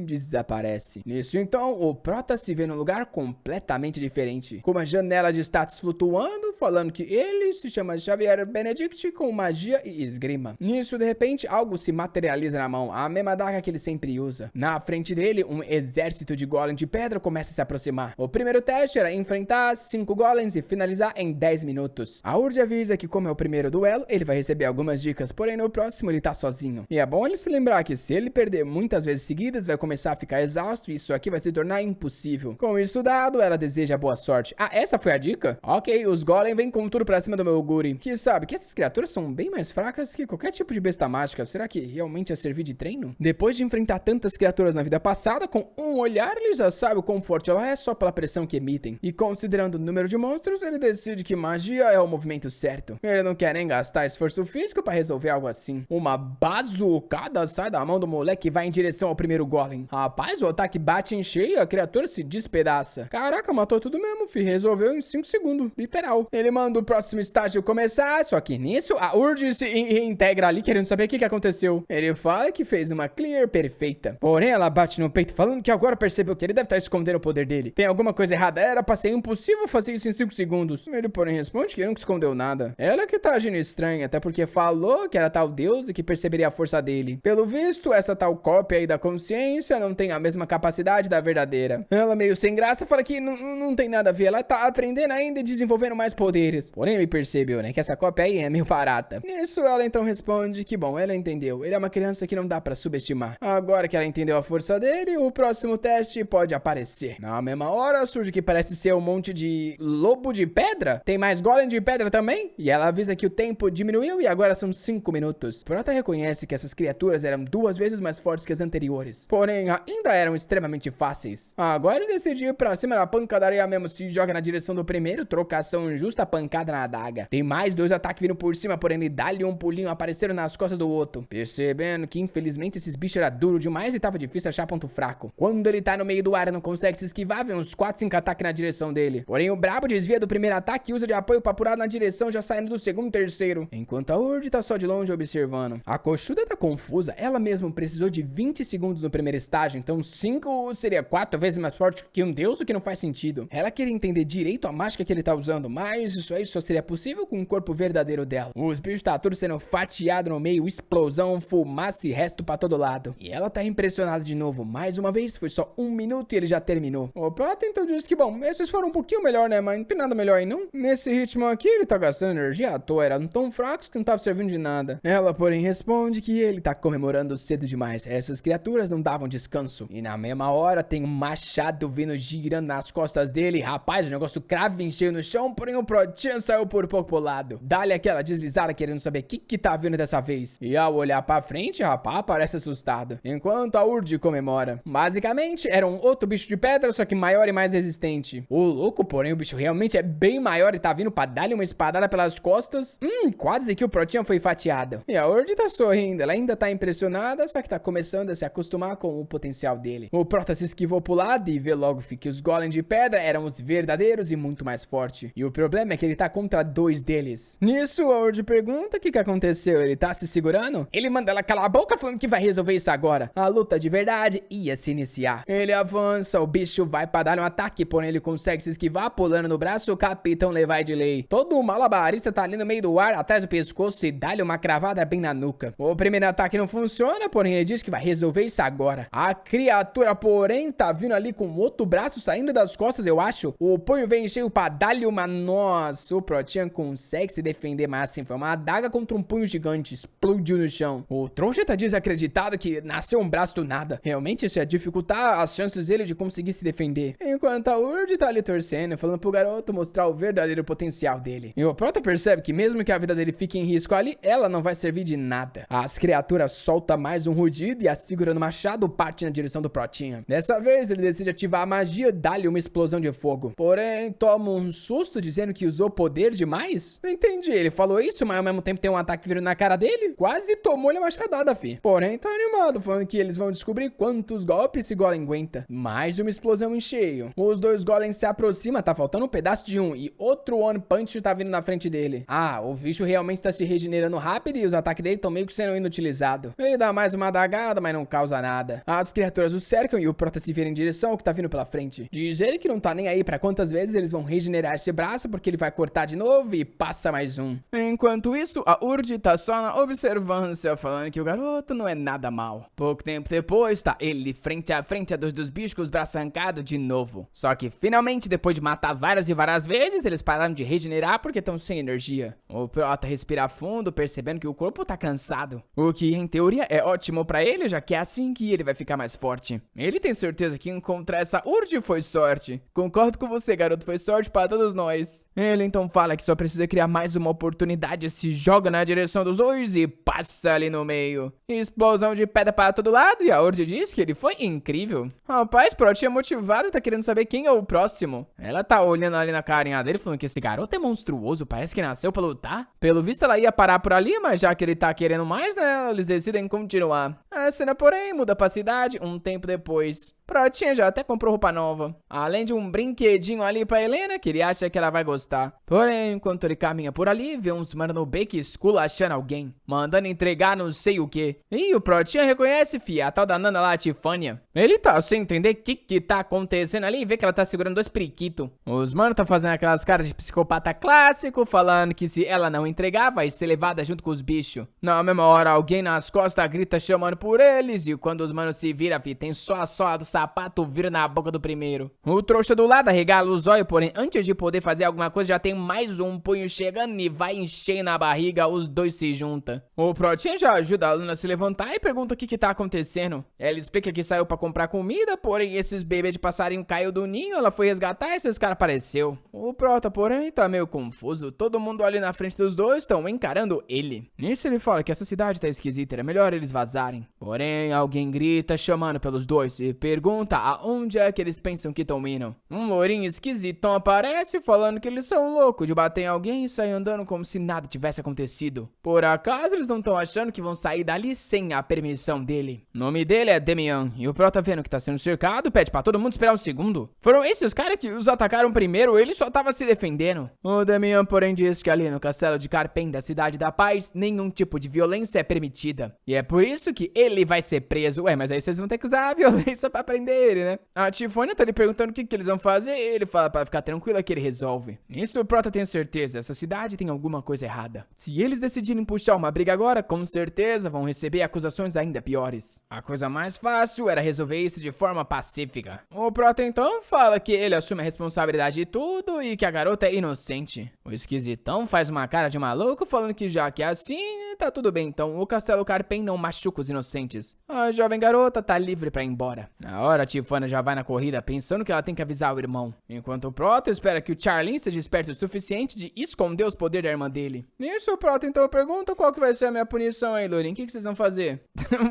A: desaparece. Nisso, então, o Prota se vê num lugar completamente diferente. Com uma janela de status flutuando, falando que ele se chama Xavier Benedict com magia e esgrima. Nisso, de repente, algo se materializa na mão, a mesma daga que ele sempre usa. Na frente dele, um exército de golem de pedra começa a se aproximar. O primeiro teste era enfrentar 5 golems e finalizar em 10 minutos. A Urd avisa que como é o primeiro duelo, ele vai receber algumas dicas, porém no próximo ele tá sozinho. E é bom ele se lembrar que se ele perder muitas vezes seguidas, vai começar a ficar exausto e isso aqui vai se tornar impossível. Com isso dado, ela deseja boa sorte. Ah, essa foi a dica? Ok, os golem vêm com tudo pra cima do meu Guri. Que sabe que essas criaturas são bem mais fracas que qualquer tipo de besta mágica. Será que realmente ia servir de treino? Depois de enfrentar tantas criaturas na vida passada, com um olhar ele já sabe o quão forte ela é só pela pressão que emitem. E considerando o número de monstros, ele decide que magia é o movimento certo. Ele não quer nem gastar esforço físico pra resolver algo assim. Uma bazucada sai da mão do moleque e vai em direção ao primeiro golem. Rapaz, o ataque bate em cheio e a criatura se despedaça. Caraca, matou tudo mesmo, fi. Resolveu em 5 segundos, literal. Ele manda o próximo estágio começar, só que nisso a Urd se reintegra ali querendo saber o que aconteceu. Ele fala que fez uma clear perfeita. Porém, ela bate no peito falando que agora percebeu que ele deve estar escondendo o poder dele. Tem alguma coisa errada, era pra ser impossível fazer isso em 5 segundos. Ele, porém, responde que ele nunca escondeu nada. Ela que tá agindo estranha, até porque falou que era tal deus e que perceberia a força dele. Pelo visto, essa tal cópia aí da consciência não tem a mesma capacidade da verdadeira. Ela, meio sem graça, fala que não tem nada a ver. Ela tá aprendendo ainda e desenvolvendo mais poderes. Porém, ele percebeu, né, que essa cópia aí é meio barata. Nisso, ela então responde que, bom, ela entendeu. Ele é uma criança que não dá pra subestimar. Agora que ela entendeu a força dele, o próximo teste pode aparecer. Na mesma hora, surge o que parece ser um monte de lobo de pedra. Tem mais golem de pedra também. E ela avisa que o tempo diminuiu e agora são 5 minutos. Prota reconhece que essas criaturas eram 2 vezes mais fortes que as anteriores. Porém, ainda eram extremamente fáceis. Agora ele decide ir pra cima da pancadaria mesmo. Se joga na direção do primeiro, trocação injusta, pancada na adaga. Tem mais 2 ataques vindo por cima, porém ele dá-lhe um pulinho, apareceram nas costas do outro. Percebendo que infelizmente esses bichos eram duros demais e tava difícil achar ponto fraco. Quando ele tá no meio do ar e não consegue se esquivar, vem uns 4, 5 ataques na direção dele. Porém o brabo desvia do primeiro ataque e usa de apoio pra pular na direção, já saindo do segundo e terceiro. Enquanto a Urd tá só de longe observando. A coxuda tá confusa, ela mesma precisou de 20 segundos no primeiro estágio, então 5 seria 4 vezes mais forte que um deus, o que não faz sentido. Ela queria entender direito a mágica que ele tá usando, mas isso aí só seria possível com o corpo verdadeiro dela. Os bichos tá tudo sendo fatiado no meio, explosão, fumaça e resto pra todo lado. E ela tá impressionada de novo, mais uma vez, foi só 1 minuto e ele já terminou. O Prota então diz que, bom, esses foram um pouquinho melhor, né, mas não tem nada melhor aí não. Nesse ritmo aqui, ele tá gastando energia à toa, eram tão fracos que não tava servindo de nada. Ela, porém, responde que ele tá comemorando cedo demais, essas criaturas não davam descanso. E na mesma hora, tem um machado vindo girando nas costas dele. Rapaz, o negócio crava em cheio no chão, porém o Protinha saiu por pouco pro lado. Dá-lhe aquela deslizada querendo saber o que tá vindo dessa vez. E ao olhar pra frente, rapaz, parece assustado. Enquanto a Urd comemora. Basicamente, era um outro bicho de pedra, só que maior e mais resistente. O louco, porém, o bicho realmente é bem maior e tá vindo pra dar-lhe uma espadada pelas costas. Quase que o Protinha foi fatiado. E a Urd tá sorrindo, ela ainda tá impressionada, só que tá começando a se acostumar com o potencial dele. O Prota se esquivou pro lado e vê logo que os golems de pedra eram os verdadeiros e muito mais fortes. E o problema é que ele tá contra 2 deles. Nisso, a Urd pergunta o que aconteceu, ele tá se segurando? Ele manda ela calar a boca falando que vai resolver isso agora. A luta de verdade ia se iniciar. Ele avança, o bicho vai pra dar um ataque, porém ele consegue se esquivar, pulando no braço o Capitão Levi de Lei. Todo o malabarista tá ali no meio do ar, atrás do pescoço e dá-lhe uma cravada bem na nuca. O primeiro ataque não funciona, porém ele diz que vai resolver isso agora. A criatura, porém, tá vindo ali com outro braço saindo das costas, eu acho. O punho vem cheio pra dar-lhe uma... Nossa, o Protinha consegue se defender, mas assim, foi uma adaga contra um punho gigante, explodiu no chão. O trouxa tá desacreditado que nasceu um braço do nada. Realmente isso ia dificultar as chances dele de conseguir se defender. Enquanto a Urd tá ali torcendo, falando pro garoto mostrar o verdadeiro potencial dele. E o Prota percebe que mesmo que a vida dele fique em risco ali, ela não vai servir de nada. As criaturas soltam mais um rugido e a segurando o machado parte na direção do Protinha. Dessa vez ele decide ativar a magia e dá-lhe uma explosão de fogo. Porém, toma um susto dizendo que usou poder demais? Não entendi, ele falou isso, mas ao mesmo tempo tem um ataque vindo na cara dele? Quase tomou-lhe a machadada, fi. Porém, tá animado, falando que eles vão descobrir quantos golpes esse golem aguenta. Mais uma explosão em cheio. Os 2 golems se aproximam, tá faltando um pedaço de um e outro One Punch tá vindo na frente dele. Ah, o bicho realmente tá se regenerando rápido e os ataques dele estão meio que sendo inutilizados. Ele dá mais uma adagada, mas não causa nada. As criaturas o cercam e o Prota se vira em direção ao que tá vindo pela frente. Diz ele que não tá nem aí pra quantas vezes eles vão regenerar esse braço, porque ele vai cortar de novo e passa mais um. Enquanto isso, a Urd tá só na observância, falando que o garoto não é nada mal. Pouco tempo depois, tá ele frente a frente a 2 dos bichos com os braços arrancados de novo. Só que finalmente, depois de matar várias e várias vezes, eles pararam de regenerar porque estão sem energia. O Prota respira fundo, percebendo que o corpo tá cansado. O que, em teoria, é ótimo pra ele, já que é assim que ele vai ficar mais forte. Ele tem certeza que encontrar essa Urd foi sorte. Concordo com você, garoto, foi sorte pra todos nós. Ele então fala que só precisa criar mais uma oportunidade, se joga na direção dos 2 e passa ali no meio. Explosão de pedra para todo lado e a Urd diz que ele foi incrível. Rapaz, Rapaz, Protinha motivado, tá querendo saber quem é o próximo. Ela tá olhando ali na carinha dele, falando que esse garoto é monstruoso, parece que nasceu pra lutar. Pelo visto, ela ia parar por ali, mas já que ele tá querendo mais, né, eles decidem continuar. A cena, porém, muda pra cidade um tempo depois. Protinha já até comprou roupa nova, além de um brinquedinho ali pra Helena, que ele acha que ela vai gostar. Porém, enquanto ele caminha por ali, vê uns mano no beco esculachando alguém, mandando entregar não sei o que. E o Protinha reconhece, fia, a tal da Nana lá, a Tifânia. Ele tá sem entender o que tá acontecendo ali e vê que ela tá segurando 2 periquitos. Os mano tá fazendo aquelas caras de psicopata clássico, falando que se ela não entregar, vai ser levada junto com os bichos. Na mesma hora, alguém nas costas grita chamando por eles, e quando os manos se viram, fi, tem só a sola do sapato vira na boca do primeiro. O trouxa do lado arregala os olhos, porém, antes de poder fazer alguma coisa, já tem mais um punho chegando e vai encher na barriga, os dois se juntam. O Protinha já ajuda a Luna a se levantar e pergunta o que tá acontecendo. Ela explica que saiu pra comprar comida, porém, esses bebês de passarinho caiu do ninho, ela foi resgatar e esses caras apareceu. O Prota, porém, tá meio confuso. Todo mundo ali na frente dos dois estão encarando ele. Nisso ele fala que essa cidade tá esquisita, era melhor eles vazarem. Porém, alguém grita chamando pelos dois e pergunta aonde é que eles pensam que estão indo. Um lourinho esquisitão aparece falando que eles são loucos de bater em alguém e sair andando como se nada tivesse acontecido. Por acaso eles não estão achando que vão sair dali sem a permissão dele. O nome dele é Demian e o Prota vendo que tá sendo cercado pede pra todo mundo esperar um segundo. Foram esses caras que os atacaram primeiro, ele só tava se defendendo. O Demian, porém, diz que ali no castelo de Carpen da Cidade da Paz, nenhum tipo de violência é permitida. E é por isso que ele vai ser preso. Ué, mas aí vocês vão ter que usar a violência pra prender ele, né? A Tifânia tá lhe perguntando o que eles vão fazer e ele fala pra ficar tranquila que ele resolve. Nisso o Prota tem certeza, essa cidade tem alguma coisa errada. Se eles decidirem puxar uma briga agora, com certeza vão receber acusações ainda piores. A coisa mais fácil era resolver isso de forma pacífica. O Prota então fala que ele assume a responsabilidade de tudo e que a garota é inocente. O esquisitão faz uma cara de maluco falando que já que é assim, tá tudo bem então, o Castelo Carpen não machuca os inocentes. A jovem garota tá livre pra ir embora. Na hora, a Tifânia já vai na corrida pensando que ela tem que avisar o irmão. Enquanto o Prota espera que o Charlie seja esperto o suficiente de esconder os poderes da irmã dele. Nisso o Prota então pergunta qual que vai ser a minha punição aí, Lourinho. O que vocês vão fazer?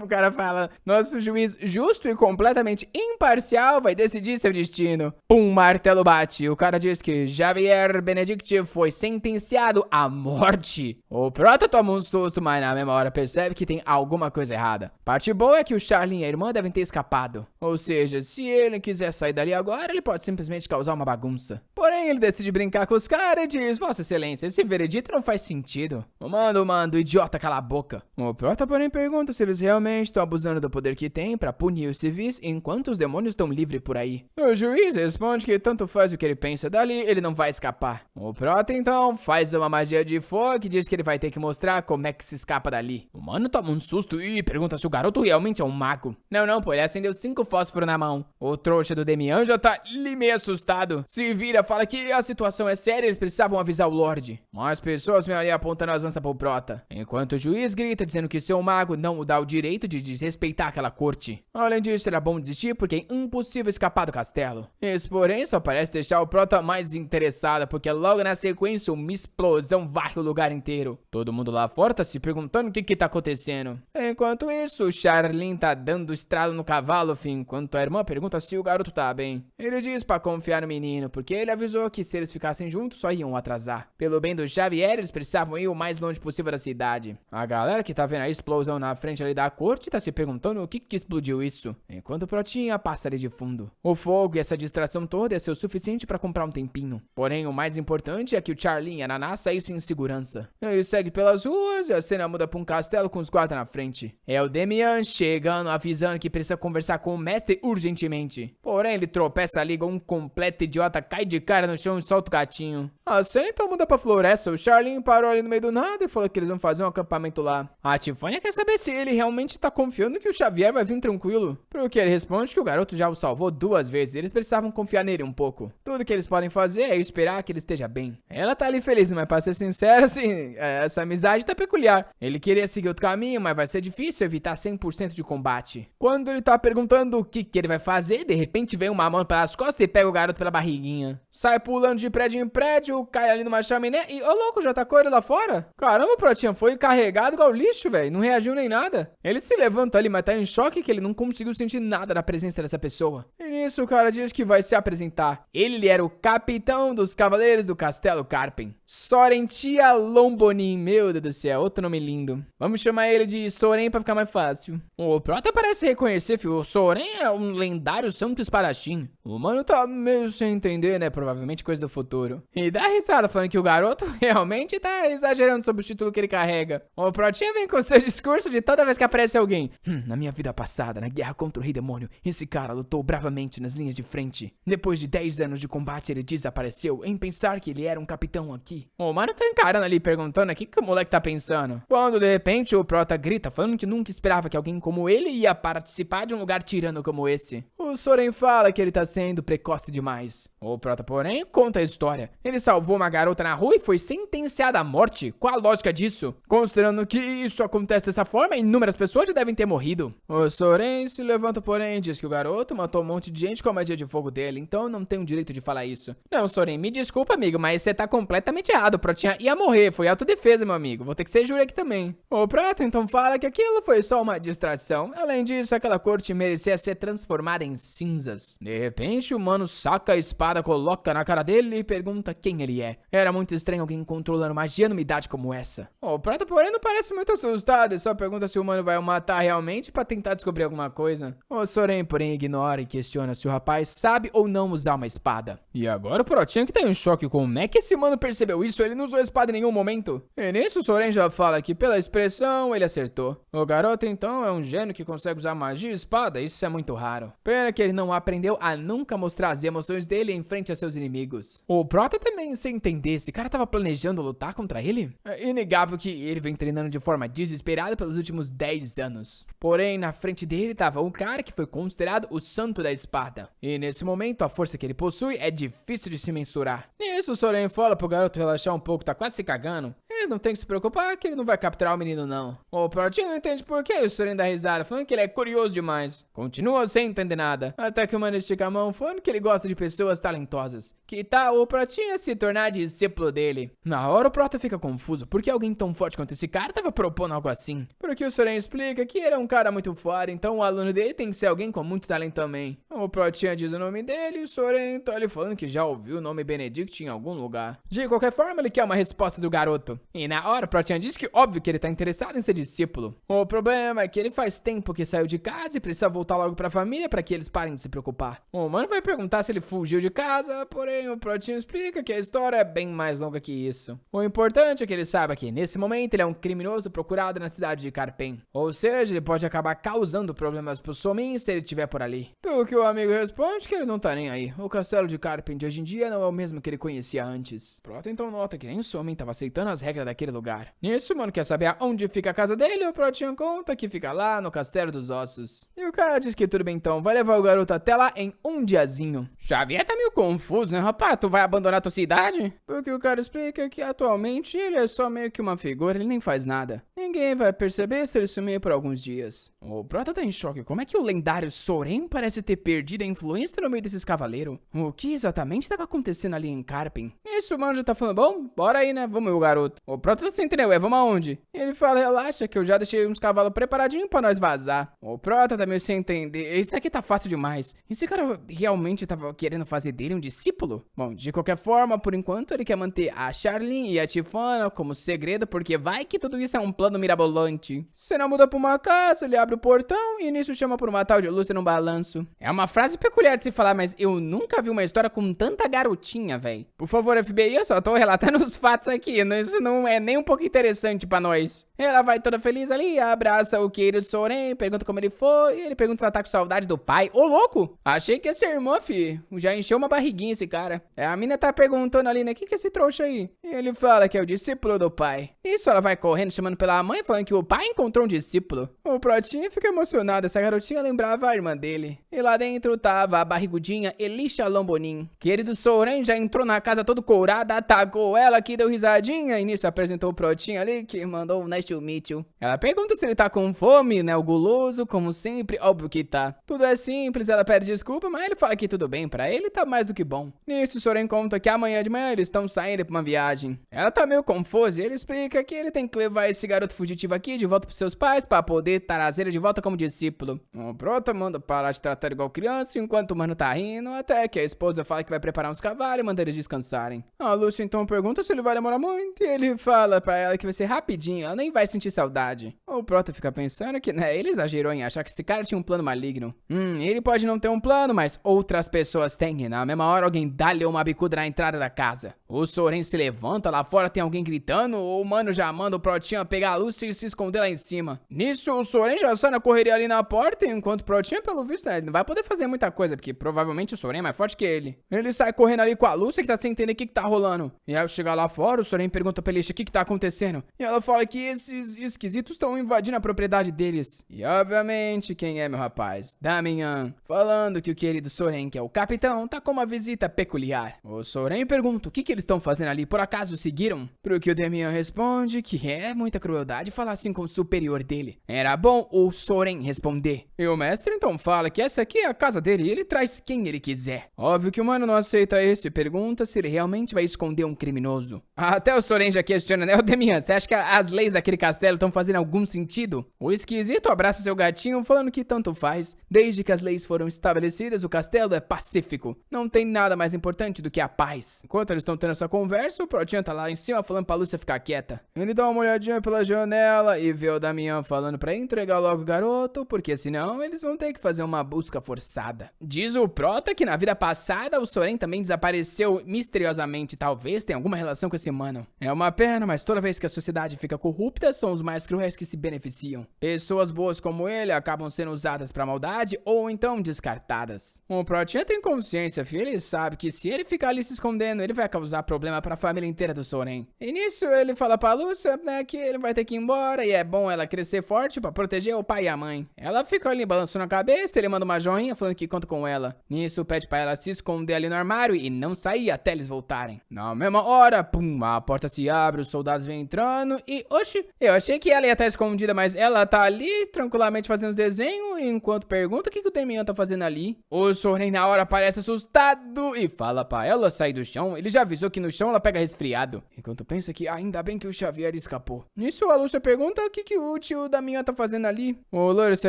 A: O cara fala, nosso juiz justo e completamente imparcial vai decidir seu destino. Pum, martelo bate. O cara diz que Javier Benedict foi sentenciado à morte. O Prota toma um susto, mas na mesma hora percebe que tem alguma coisa errada. Parte boa é que o Charlie e a irmã devem ter escapado. Ou seja, se ele quiser sair dali agora, ele pode simplesmente causar uma bagunça. Porém, ele decide brincar com os caras e diz, Vossa Excelência, esse veredito não faz sentido. Manda, idiota, cala a boca. O Prota, porém, pergunta se eles realmente estão abusando do poder que tem pra punir os civis enquanto os demônios estão livres por aí. O juiz responde que tanto faz o que ele pensa dali, ele não vai escapar. O Prota, então, faz uma magia de fogo e diz que ele vai ter que mostrar como é que se escapa dali. O mano toma um susto e pergunta se o garoto realmente é um mago. Não, pô, ele acendeu 5 fósforos na mão. O trouxa do Demian já tá meio assustado. Se vira, fala que a situação é séria, eles precisavam avisar o Lorde. Mas pessoas vêm ali apontando as lanças pro Prota, enquanto o juiz grita dizendo que seu mago não o dá o direito de desrespeitar aquela corte. Além disso, era bom desistir porque é impossível escapar do castelo. Isso, porém, só parece deixar o Prota mais interessado, porque logo na sequência uma explosão varre o lugar inteiro. Todo mundo lá fora tá se perguntando o que tá acontecendo. Enquanto isso, o Charlin tá dando estralo no cavalo, enquanto a irmã pergunta se o garoto tá bem. Ele diz pra confiar no menino, porque ele avisou que se eles ficassem juntos só iam atrasar. Pelo bem do Xavier, eles precisavam ir o mais longe possível da cidade. A galera que tá vendo a explosão na frente ali da corte tá se perguntando o que explodiu isso, enquanto o Protinha passa ali de fundo. O fogo e essa distração toda ia ser o suficiente pra comprar um tempinho. Porém, o mais importante é que o Charlie e a Naná saíssem em segurança. Ele segue pelas ruas e a cena muda pra um castelo com os guardas na frente. É o Demian chegando, avisando que precisa conversar com o mestre urgentemente. Porém, ele tropeça ali igual um completo idiota, cai de cara no chão e solta o gatinho. A cena então muda pra floresta. O Charlie parou ali no meio do nada e falou que eles vão fazer um acampamento lá. A Tifânia quer saber se ele realmente tá confiando que o Xavier vai vir tranquilo. Pro que ele responde que o garoto já o salvou 2 vezes e eles precisavam confiar nele um pouco. Tudo que eles podem fazer é esperar que ele esteja bem. Ela tá ali feliz, mas pra ser sincera, assim, essa amizade tá peculiar. auxiliar. Ele queria seguir outro caminho, mas vai ser difícil evitar 100% de combate. Quando ele tá perguntando o que ele vai fazer, de repente vem uma mão pelas costas e pega o garoto pela barriguinha. Sai pulando de prédio em prédio, cai ali numa chaminé e, ô louco, já tacou ele lá fora? Caramba, o Protinha foi carregado igual lixo, velho. Não reagiu nem nada. Ele se levanta ali, mas tá em choque que ele não conseguiu sentir nada da presença dessa pessoa. E nisso o cara diz que vai se apresentar. Ele era o capitão dos Cavaleiros do Castelo Carpen. Sorentia Lombonin, meu Deus do céu, outro nome lindo. Vamos chamar ele de Soren pra ficar mais fácil. O Prota parece reconhecer, filho. O Soren é um lendário santo espadachim. O mano tá meio sem entender, né? Provavelmente coisa do futuro. E dá risada falando que o garoto realmente tá exagerando sobre o título que ele carrega. O Protinha vem com seu discurso de toda vez que aparece alguém. Na minha vida passada, na guerra contra o Rei Demônio, esse cara lutou bravamente nas linhas de frente. Depois de 10 anos de combate, ele desapareceu em pensar que ele era um capitão aqui. O mano tá encarando ali, perguntando o que o moleque tá pensando. Quando, de repente, o Prota grita, falando que nunca esperava que alguém como ele ia participar de um lugar tirano como esse. O Soren fala que ele tá sendo precoce demais. O Prota, porém, conta a história. Ele salvou uma garota na rua e foi sentenciado à morte. Qual a lógica disso? Considerando que isso acontece dessa forma, inúmeras pessoas já devem ter morrido. O Soren se levanta, porém, diz que o garoto matou um monte de gente com a magia de fogo dele, então não tem o direito de falar isso. Não, Soren, me desculpa, amigo, mas você tá completamente errado. O Protinha ia morrer, foi autodefesa, meu amigo. Vou ter que ser júri aqui também. O Prota então fala que aquilo foi só uma distração. Além disso, aquela corte merecia ser transformada em cinzas. De repente, o mano saca a espada, coloca na cara dele e pergunta quem ele é. Era muito estranho alguém controlando magia numa idade como essa. O Prota, porém, não parece muito assustado e só pergunta se o mano vai o matar realmente pra tentar descobrir alguma coisa. O Soren, porém, ignora e questiona se o rapaz sabe ou não usar uma espada. E agora o Protinha que tá em choque. Como é que esse mano percebeu isso? Ele não usou a espada em nenhum momento. E nisso o Soren já fala que pela expressão ele acertou. O garoto então é um gênio que consegue usar magia e espada, isso é muito raro. Pena que ele não aprendeu a nunca mostrar as emoções dele em frente a seus inimigos. O Prota também sem entender, esse cara tava planejando lutar contra ele? É inegável que ele vem treinando de forma desesperada pelos últimos 10 anos. Porém, na frente dele tava um cara que foi considerado o santo da espada. E nesse momento, a força que ele possui é difícil de se mensurar. Nisso, o Soren fala pro garoto relaxar um pouco, tá quase se cagando. Ele não tem que se preocupar que ele não vai capturar o menino, não. O Protinha não entende por que o Soren dá risada, falando que ele é curioso demais. Continua sem entender nada. Até que o mano estica a mão, falando que ele gosta de pessoas talentosas. Que tal o Protinha se tornar discípulo dele? Na hora o Prota fica confuso, porque alguém tão forte quanto esse cara tava propondo algo assim. Porque o Soren explica que ele é um cara muito foda, então o aluno dele tem que ser alguém com muito talento também. O Protinha diz o nome dele e o Soren tá ali falando que já ouviu o nome Benedict em algum lugar. De qualquer forma, ele quer uma resposta do garoto. E na hora, o Protinha diz que óbvio que ele tá interessado em ser discípulo. O problema é que ele faz tempo que saiu de casa e precisa voltar logo pra família pra que eles parem de se preocupar. O mano vai perguntar se ele fugiu de casa, porém o Protinha explica que a história é bem mais longa que isso. O importante é que ele saiba que, nesse momento, ele é um criminoso procurado na cidade de Carpen. Ou seja, ele pode acabar causando problemas pro Somin se ele estiver por ali. Pelo que o amigo responde que ele não tá nem aí. O castelo de Carpen de hoje em dia não é o mesmo que ele conhecia antes. Prota então nota que nem o Somin tava aceitando as regras daquele lugar. Nisso, o mano quer saber aonde fica a casa dele, o Protinha conta que fica lá no Castelo dos Ossos. E o cara diz que tudo bem então, vai levar o garoto até lá em um diazinho. Xavier tá meio confuso, né, rapaz? Tu vai abandonar tua cidade? Porque o cara explica que atualmente ele é só meio que uma figura, ele nem faz nada. Ninguém vai perceber se ele sumir por alguns dias. O Prota tá em choque. Como é que o lendário Soren parece ter perdido a influência no meio desses cavaleiros? O que exatamente estava acontecendo ali em Carpen? Isso, o mano já tá falando, bom, bora aí, né? Vamos, meu garoto. O Prota tá sem entender, vamos aonde? E ele fala, relaxa que eu já deixei uns cavalos preparadinhos pra nós vazar. O Prota tá meio sem entender. Isso aqui tá fácil demais. Esse cara realmente tava querendo fazer dele um discípulo? Bom, de qualquer forma, por enquanto ele quer manter a Charlene e a Tifana como segredo, porque vai que tudo isso é um plano mirabolante. Cena muda pra uma casa, ele abre o portão e nisso chama por uma tal de Lúcia no balanço. É uma frase peculiar de se falar, mas eu nunca vi uma história com tanta garotinha, velho. Por favor, FBI, eu só tô relatando os fatos aqui, isso não é nem um pouco interessante pra nós. Ela vai toda feliz ali, abraça o querido Soren, pergunta como ele foi, ele pergunta se ela tá com saudade do pai. Ô, louco! Achei que ia ser irmã, fi. Já encheu uma barriguinha esse cara. A mina tá perguntando ali, né, quem que é esse trouxa aí? E ele fala que é o discípulo do pai. Isso, ela vai correndo, chamando pela a mãe falando que o pai encontrou um discípulo. O Protinha fica emocionado, essa garotinha lembrava a irmã dele. E lá dentro tava a barrigudinha Elisha Lombonin. Querido Soren já entrou na casa todo courada, atacou ela que deu risadinha e nisso apresentou o Protinha ali que mandou o nice to meet you. Ela pergunta se ele tá com fome, né, o guloso, como sempre, óbvio que tá. Tudo é simples, ela pede desculpa, mas ele fala que tudo bem, pra ele tá mais do que bom. Nisso, Soren conta que amanhã de manhã eles estão saindo pra uma viagem. Ela tá meio confusa e ele explica que ele tem que levar esse garoto fugitivo aqui de volta pros seus pais pra poder trazer ele de volta como discípulo. O Prota manda parar de tratar igual criança enquanto o mano tá rindo, até que a esposa fala que vai preparar uns cavalos e manda eles descansarem. A Lúcia então pergunta se ele vai demorar muito e ele fala pra ela que vai ser rapidinho, ela nem vai sentir saudade. O Prota fica pensando que, né, ele exagerou em achar que esse cara tinha um plano maligno. Ele pode não ter um plano, mas outras pessoas têm. E na mesma hora alguém dá-lhe uma bicuda na entrada da casa. O Soren se levanta, lá fora tem alguém gritando, o mano já manda o Protinha pegar a Lúcia e se esconder lá em cima. Nisso, o Soren já sai na correria ali na porta, enquanto o Protinha, pelo visto, né, ele não vai poder fazer muita coisa, porque provavelmente o Soren é mais forte que ele. Ele sai correndo ali com a Lúcia, que tá sem entender o que tá rolando. E ao chegar lá fora, o Soren pergunta pra Elisha o que tá acontecendo. E ela fala que esses esquisitos estão invadindo a propriedade deles. E obviamente, quem é, meu rapaz? Damian, falando que o querido Soren, que é o capitão, tá com uma visita peculiar. O Soren pergunta o que eles estão fazendo ali, por acaso seguiram? Pro que o Damian responde que é muita crueldade falar assim com o superior dele. Era bom o Soren responder. E o mestre então fala que essa aqui é a casa dele e ele traz quem ele quiser. Óbvio que o mano não aceita isso e pergunta se ele realmente vai esconder um criminoso. Até o Soren já questiona, né? Ô Damian, você acha que as leis daquele castelo estão fazendo algum sentido? O esquisito abraça seu gatinho falando que tanto faz. Desde que as leis foram estabelecidas, o castelo é pacífico. Não tem nada mais importante do que a paz. Enquanto eles estão tendo essa conversa, o Protinha tá lá em cima falando pra Lúcia ficar quieta. Ele dá uma olhadinha pela janela e vê o Damian falando pra entregar logo o garoto, porque senão eles vão ter que fazer uma busca forçada. Diz o Prota que na vida passada o Soren também desapareceu misteriosamente. Talvez tenha alguma relação com esse mano. É uma pena, mas toda vez que a sociedade fica corrupta, são os mais cruéis que se beneficiam. Pessoas boas como ele acabam sendo usadas pra maldade ou então descartadas. O Protinha tem consciência, filho. Ele sabe que se ele ficar ali se escondendo, ele vai causar problema pra família inteira do Soren. E nisso ele fala pra Lúcia, né, que ele vai ter que ir embora e é bom ela crescer forte pra proteger o pai e a mãe. Ela fica ali balançando a cabeça, ele manda uma joinha falando que conta com ela. Nisso pede pra ela se esconder ali no armário e não sair até eles voltarem. Na mesma hora, pum, a porta se abre, os soldados vêm entrando e, oxe, eu achei que ela ia estar escondida, mas ela tá ali tranquilamente fazendo os desenhos enquanto pergunta o que o Damian tá fazendo ali. O Soren na hora parece assustado e fala pra ela sair do chão. Ele já avisou que no chão ela pega resfriado. Enquanto pensa que ainda bem que o Xavier escapou. Nisso a Lúcia pergunta o que o tio Damian tá fazendo ali. O loiro se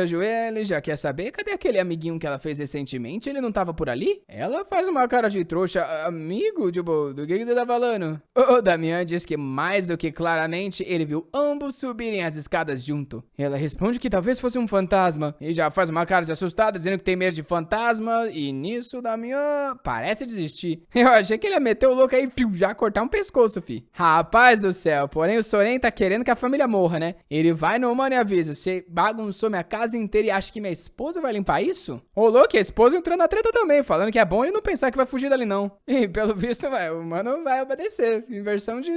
A: ajoelha e já quer saber cadê aquele amiguinho que ela fez recentemente. Ele não tava por ali? Ela faz uma cara de trouxa. Amigo, tipo, do que você tá falando? O Damian diz que mais do que claramente ele viu ambos subirem as escadas junto. Ela responde que talvez fosse um fantasma. E já faz uma cara de assustada dizendo que tem medo de fantasma. E nisso o Damian parece desistir. Eu achei que ele ia meter o louco aí e já cortar um pescoço, fi. Rapaz do céu, porém o Soren tá querendo que a família morra, né? Ele vai no mano e avisa, você bagunçou minha casa inteira e acha que minha esposa vai limpar isso? Ô louco, a esposa entrou na treta também, falando que é bom ele não pensar que vai fugir dali não. E pelo visto, o mano vai obedecer. Inversão de...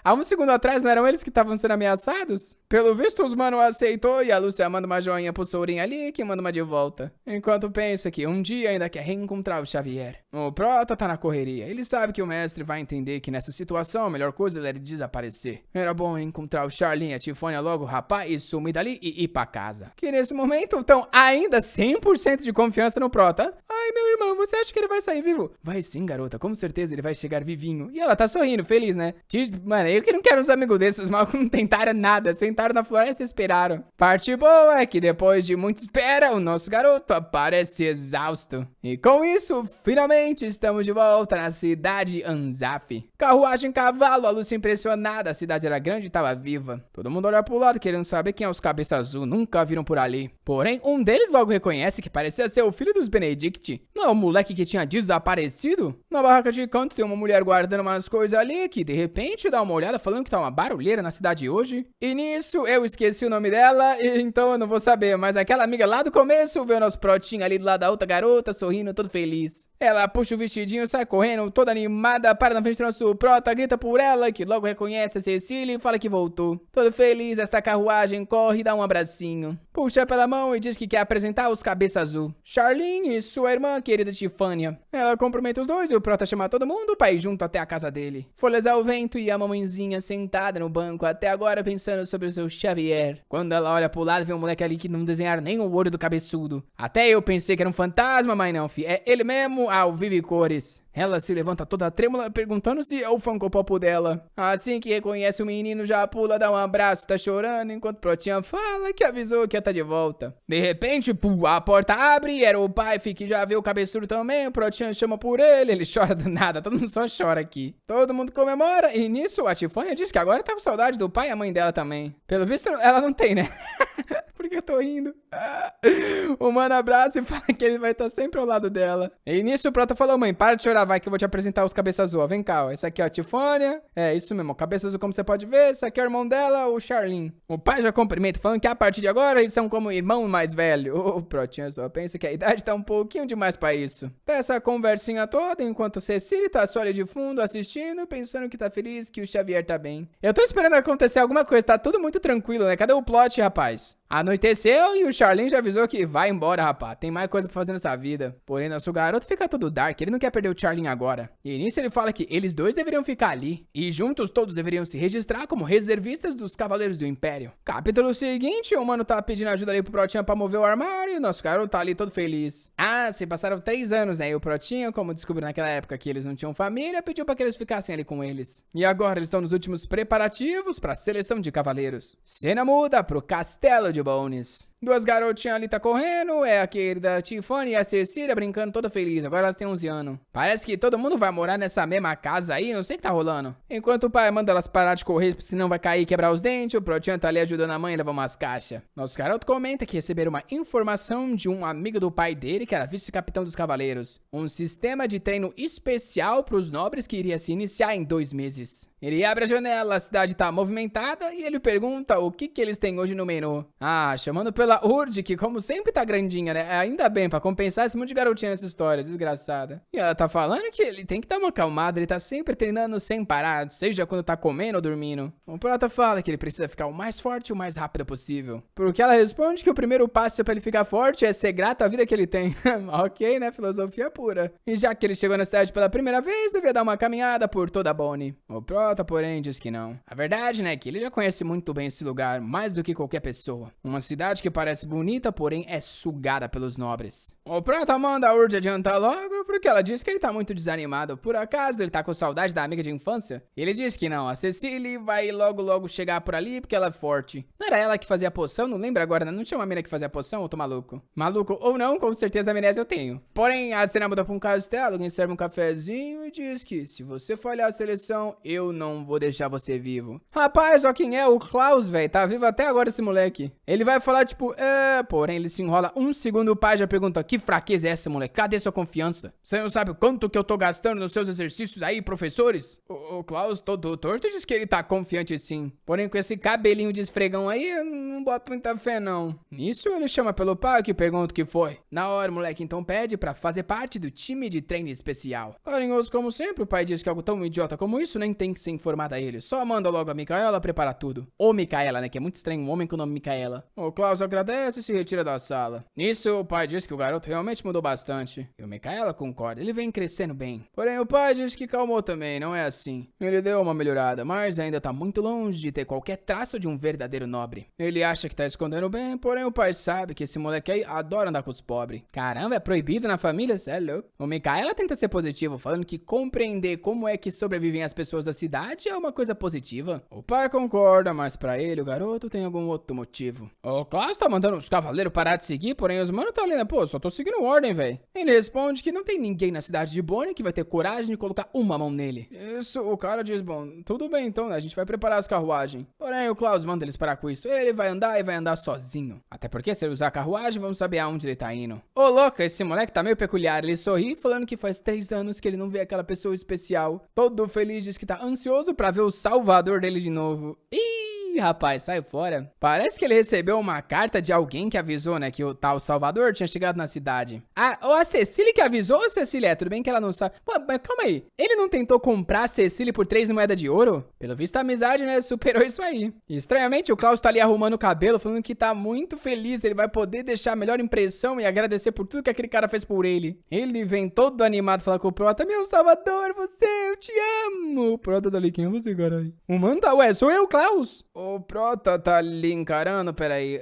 A: Há um segundo atrás não eram eles que estavam sendo ameaçados? Pelo visto os mano aceitou e a Lúcia manda uma joinha pro Soren ali que manda uma de volta. Enquanto pensa que um dia ainda quer reencontrar o Xavier. O Prota tá na correria. Ele sabe que o mestre vai entender que nessa situação a melhor coisa era ele desaparecer. Era bom encontrar o Charlin e a Tifônia logo, rapaz, e sumir dali e ir pra casa. Que nesse momento estão ainda 100% de confiança no Prota. Ai, meu irmão, você acha que ele vai sair vivo? Vai sim, garota, com certeza ele vai chegar vivinho. E ela tá sorrindo, feliz, né? Mano, eu que não quero uns amigos desses, os malucos não tentaram nada, sentaram na floresta e esperaram. Parte boa é que depois de muita espera, o nosso garoto aparece exausto. E com isso, finalmente estamos de volta na cidade Anzaf. Carruagem cavalo, a Lúcia impressionada, a cidade era grande e tava viva. Todo mundo olha pro lado querendo saber quem é os cabeça azul, nunca viram por ali. Porém, um deles logo reconhece que parecia ser o filho dos Benedict. Não é o moleque que tinha desaparecido? Na barraca de canto tem uma mulher guardando umas coisas ali que de repente dá uma olhada falando que tá uma barulheira na cidade hoje. E nisso eu esqueci o nome dela, então eu não vou saber, mas aquela amiga lá do começo vê o nosso Protinho ali do lado da outra garota sorrindo, todo feliz. Ela puxa o vestidinho, sai correndo, toda animada Ela para na frente do nosso prota, grita por ela, que logo reconhece a Cecília e fala que voltou. Todo feliz, esta carruagem corre e dá um abracinho. Puxa pela mão e diz que quer apresentar os Cabeça Azul. Charlene e sua irmã querida Tifânia. Ela cumprimenta os dois e o prota chama todo mundo pra ir junto até a casa dele. Folhas ao vento e a mamãezinha sentada no banco, até agora pensando sobre o seu Xavier. Quando ela olha pro lado, vê um moleque ali que não desenharam nem o olho do cabeçudo. Até eu pensei que era um fantasma, mas não, fi. É ele mesmo, ao vive cores. Ela se levanta toda trêmula, perguntando se é o Funko Pop dela. Assim que reconhece o menino, já pula, dá um abraço, tá chorando, enquanto o Protinha fala que avisou que ia tá de volta. De repente, a porta abre e era o pai, que já vê o cabeçudo também, o Protinha chama por ele chora do nada, todo mundo só chora aqui. Todo mundo comemora e nisso a Tifânia diz que agora tá com saudade do pai e a mãe dela também. Pelo visto, ela não tem, né? Por que eu tô rindo? O mano abraça e fala que ele vai estar sempre ao lado dela. E nisso o Prota falou, mãe, para de chorar, vai que eu vou te apresentar os Cabeça Azul. Ó, vem cá, ó. Esse aqui é a Tifânia. É, isso mesmo, Cabeça Azul, como você pode ver. Esse aqui é o irmão dela, o Charlene. O pai já cumprimenta, falando que a partir de agora eles são como irmão mais velho. O Protinha só pensa que a idade tá um pouquinho demais pra isso. Tá essa conversinha toda, enquanto Cecília tá só ali de fundo, assistindo, pensando que tá feliz, que o Xavier tá bem. Eu tô esperando acontecer alguma coisa, tá tudo muito tranquilo, né? Cadê o plot, rapaz? Anoiteceu e o Charlene já avisou que vai embora, rapaz. Tem mais coisa pra fazer nessa vida. Porém, nosso garoto fica todo dark. Ele não quer perder o Charlene agora. E nisso ele fala que eles dois deveriam ficar ali. E juntos todos deveriam se registrar como reservistas dos Cavaleiros do Império. Capítulo seguinte, o mano tá pedindo ajuda ali pro Protinha pra mover o armário. E o nosso garoto tá ali todo feliz. Ah, se passaram 3 anos, né? E o Protinha, como descobriu naquela época que eles não tinham família, pediu pra que eles ficassem ali com eles. E agora eles estão nos últimos preparativos pra seleção de cavaleiros. Cena muda pro Castelo de Bones. 2 garotinhas ali tá correndo, é a querida Tifânia e a Cecília brincando toda feliz, agora elas têm 11 anos. Parece que todo mundo vai morar nessa mesma casa aí, não sei o que tá rolando. Enquanto o pai manda elas parar de correr, senão vai cair e quebrar os dentes, o Protinha tá ali ajudando a mãe a levar umas caixas. Nosso garoto comenta que receberam uma informação de um amigo do pai dele, que era vice-capitão dos cavaleiros. Um sistema de treino especial pros nobres que iria se iniciar em 2 meses. Ele abre a janela, a cidade tá movimentada e ele pergunta o que eles têm hoje no menu. Ah, chamando pela Urd, que como sempre tá grandinha, né? Ainda bem, pra compensar esse monte de garotinha nessa história, desgraçada. E ela tá falando que ele tem que dar uma acalmada, ele tá sempre treinando sem parar, seja quando tá comendo ou dormindo. O Prota fala que ele precisa ficar o mais forte e o mais rápido possível. Porque ela responde que o primeiro passo pra ele ficar forte é ser grato à vida que ele tem. Ok, né? Filosofia pura. E já que ele chegou na cidade pela primeira vez, devia dar uma caminhada por toda a Bonnie. O Prota, porém, diz que não. A verdade, né, é que ele já conhece muito bem esse lugar, mais do que qualquer pessoa. Uma cidade que parece bonita, porém é sugada pelos nobres. O Prota manda a Urd adiantar logo, porque ela diz que ele tá muito desanimado. Por acaso ele tá com saudade da amiga de infância? Ele diz que não, a Cecília vai logo chegar por ali porque ela é forte. Não era ela que fazia a poção? Não lembro agora, né? Não tinha uma mina que fazia a poção? Eu tô maluco. Maluco ou não, com certeza a amnésia eu tenho. Porém, a cena muda pra um castelo, alguém serve um cafezinho e diz que se você falhar a seleção, eu não vou deixar você vivo. Rapaz, ó quem é, o Klaus, velho. Tá vivo até agora esse moleque. Ele vai falar tipo, porém ele se enrola 1 segundo, o pai já pergunta, que fraqueza é essa, moleque? Cadê sua confiança? Você não sabe o quanto que eu tô gastando nos seus exercícios aí, professores? O Klaus, todo torto, diz que ele tá confiante sim. Porém, com esse cabelinho de esfregão aí, eu não boto muita fé não. Nisso, ele chama pelo pai que pergunta o que foi. Na hora, o moleque então pede pra fazer parte do time de treino especial. Carinhoso como sempre, o pai diz que algo tão idiota como isso nem tem que ser informado a ele. Só manda logo a Micaela preparar tudo. Ou Micaela, né, que é muito estranho um homem com o nome Micaela. O Klaus agradece e se retira da sala. Nisso, o pai diz que o garoto realmente mudou bastante. E o Micaela concorda, ele vem crescendo bem. Porém, o pai diz que calmou também, não é assim. Ele deu uma melhorada, mas ainda tá muito longe de ter qualquer traço de um verdadeiro nobre. Ele acha que tá escondendo bem, porém o pai sabe que esse moleque aí adora andar com os pobres. Caramba, é proibido na família? Cê é louco. O Micaela tenta ser positivo, falando que compreender como é que sobrevivem as pessoas da cidade é uma coisa positiva. O pai concorda, mas pra ele, o garoto tem algum outro motivo. O Klaus tá mandando os cavaleiros parar de seguir, porém os mano tá ali, né? Pô, só tô seguindo ordem, velho. Ele responde que não tem ninguém na cidade de Bonnie que vai ter coragem de colocar uma mão nele. Isso, o cara diz, bom, tudo bem então, né? A gente vai preparar as carruagens. Porém, o Klaus manda eles parar com isso. Ele vai andar e vai andar sozinho. Até porque se ele usar a carruagem, vamos saber aonde ele tá indo. Ô, louca, esse moleque tá meio peculiar. Ele sorri, falando que faz 3 anos que ele não vê aquela pessoa especial. Todo feliz, diz que tá ansioso pra ver o salvador dele de novo. Ih! Ih, rapaz, sai fora. Parece que ele recebeu uma carta de alguém que avisou, né, que o tal Salvador tinha chegado na cidade. Ah, ou a Cecília que avisou, ou Cecília? Tudo bem que ela não sabe. Pô, mas calma aí. Ele não tentou comprar a Cecília por 3 moedas de ouro? Pelo visto, a amizade, né, superou isso aí. E, estranhamente, o Klaus tá ali arrumando o cabelo, falando que tá muito feliz. Ele vai poder deixar a melhor impressão e agradecer por tudo que aquele cara fez por ele. Ele vem todo animado falar com o Prota. Meu Salvador, eu te amo. O Prota tá ali, quem é você, caralho? O mano tá, ué, sou eu, Klaus. O Prota tá ali encarando, peraí.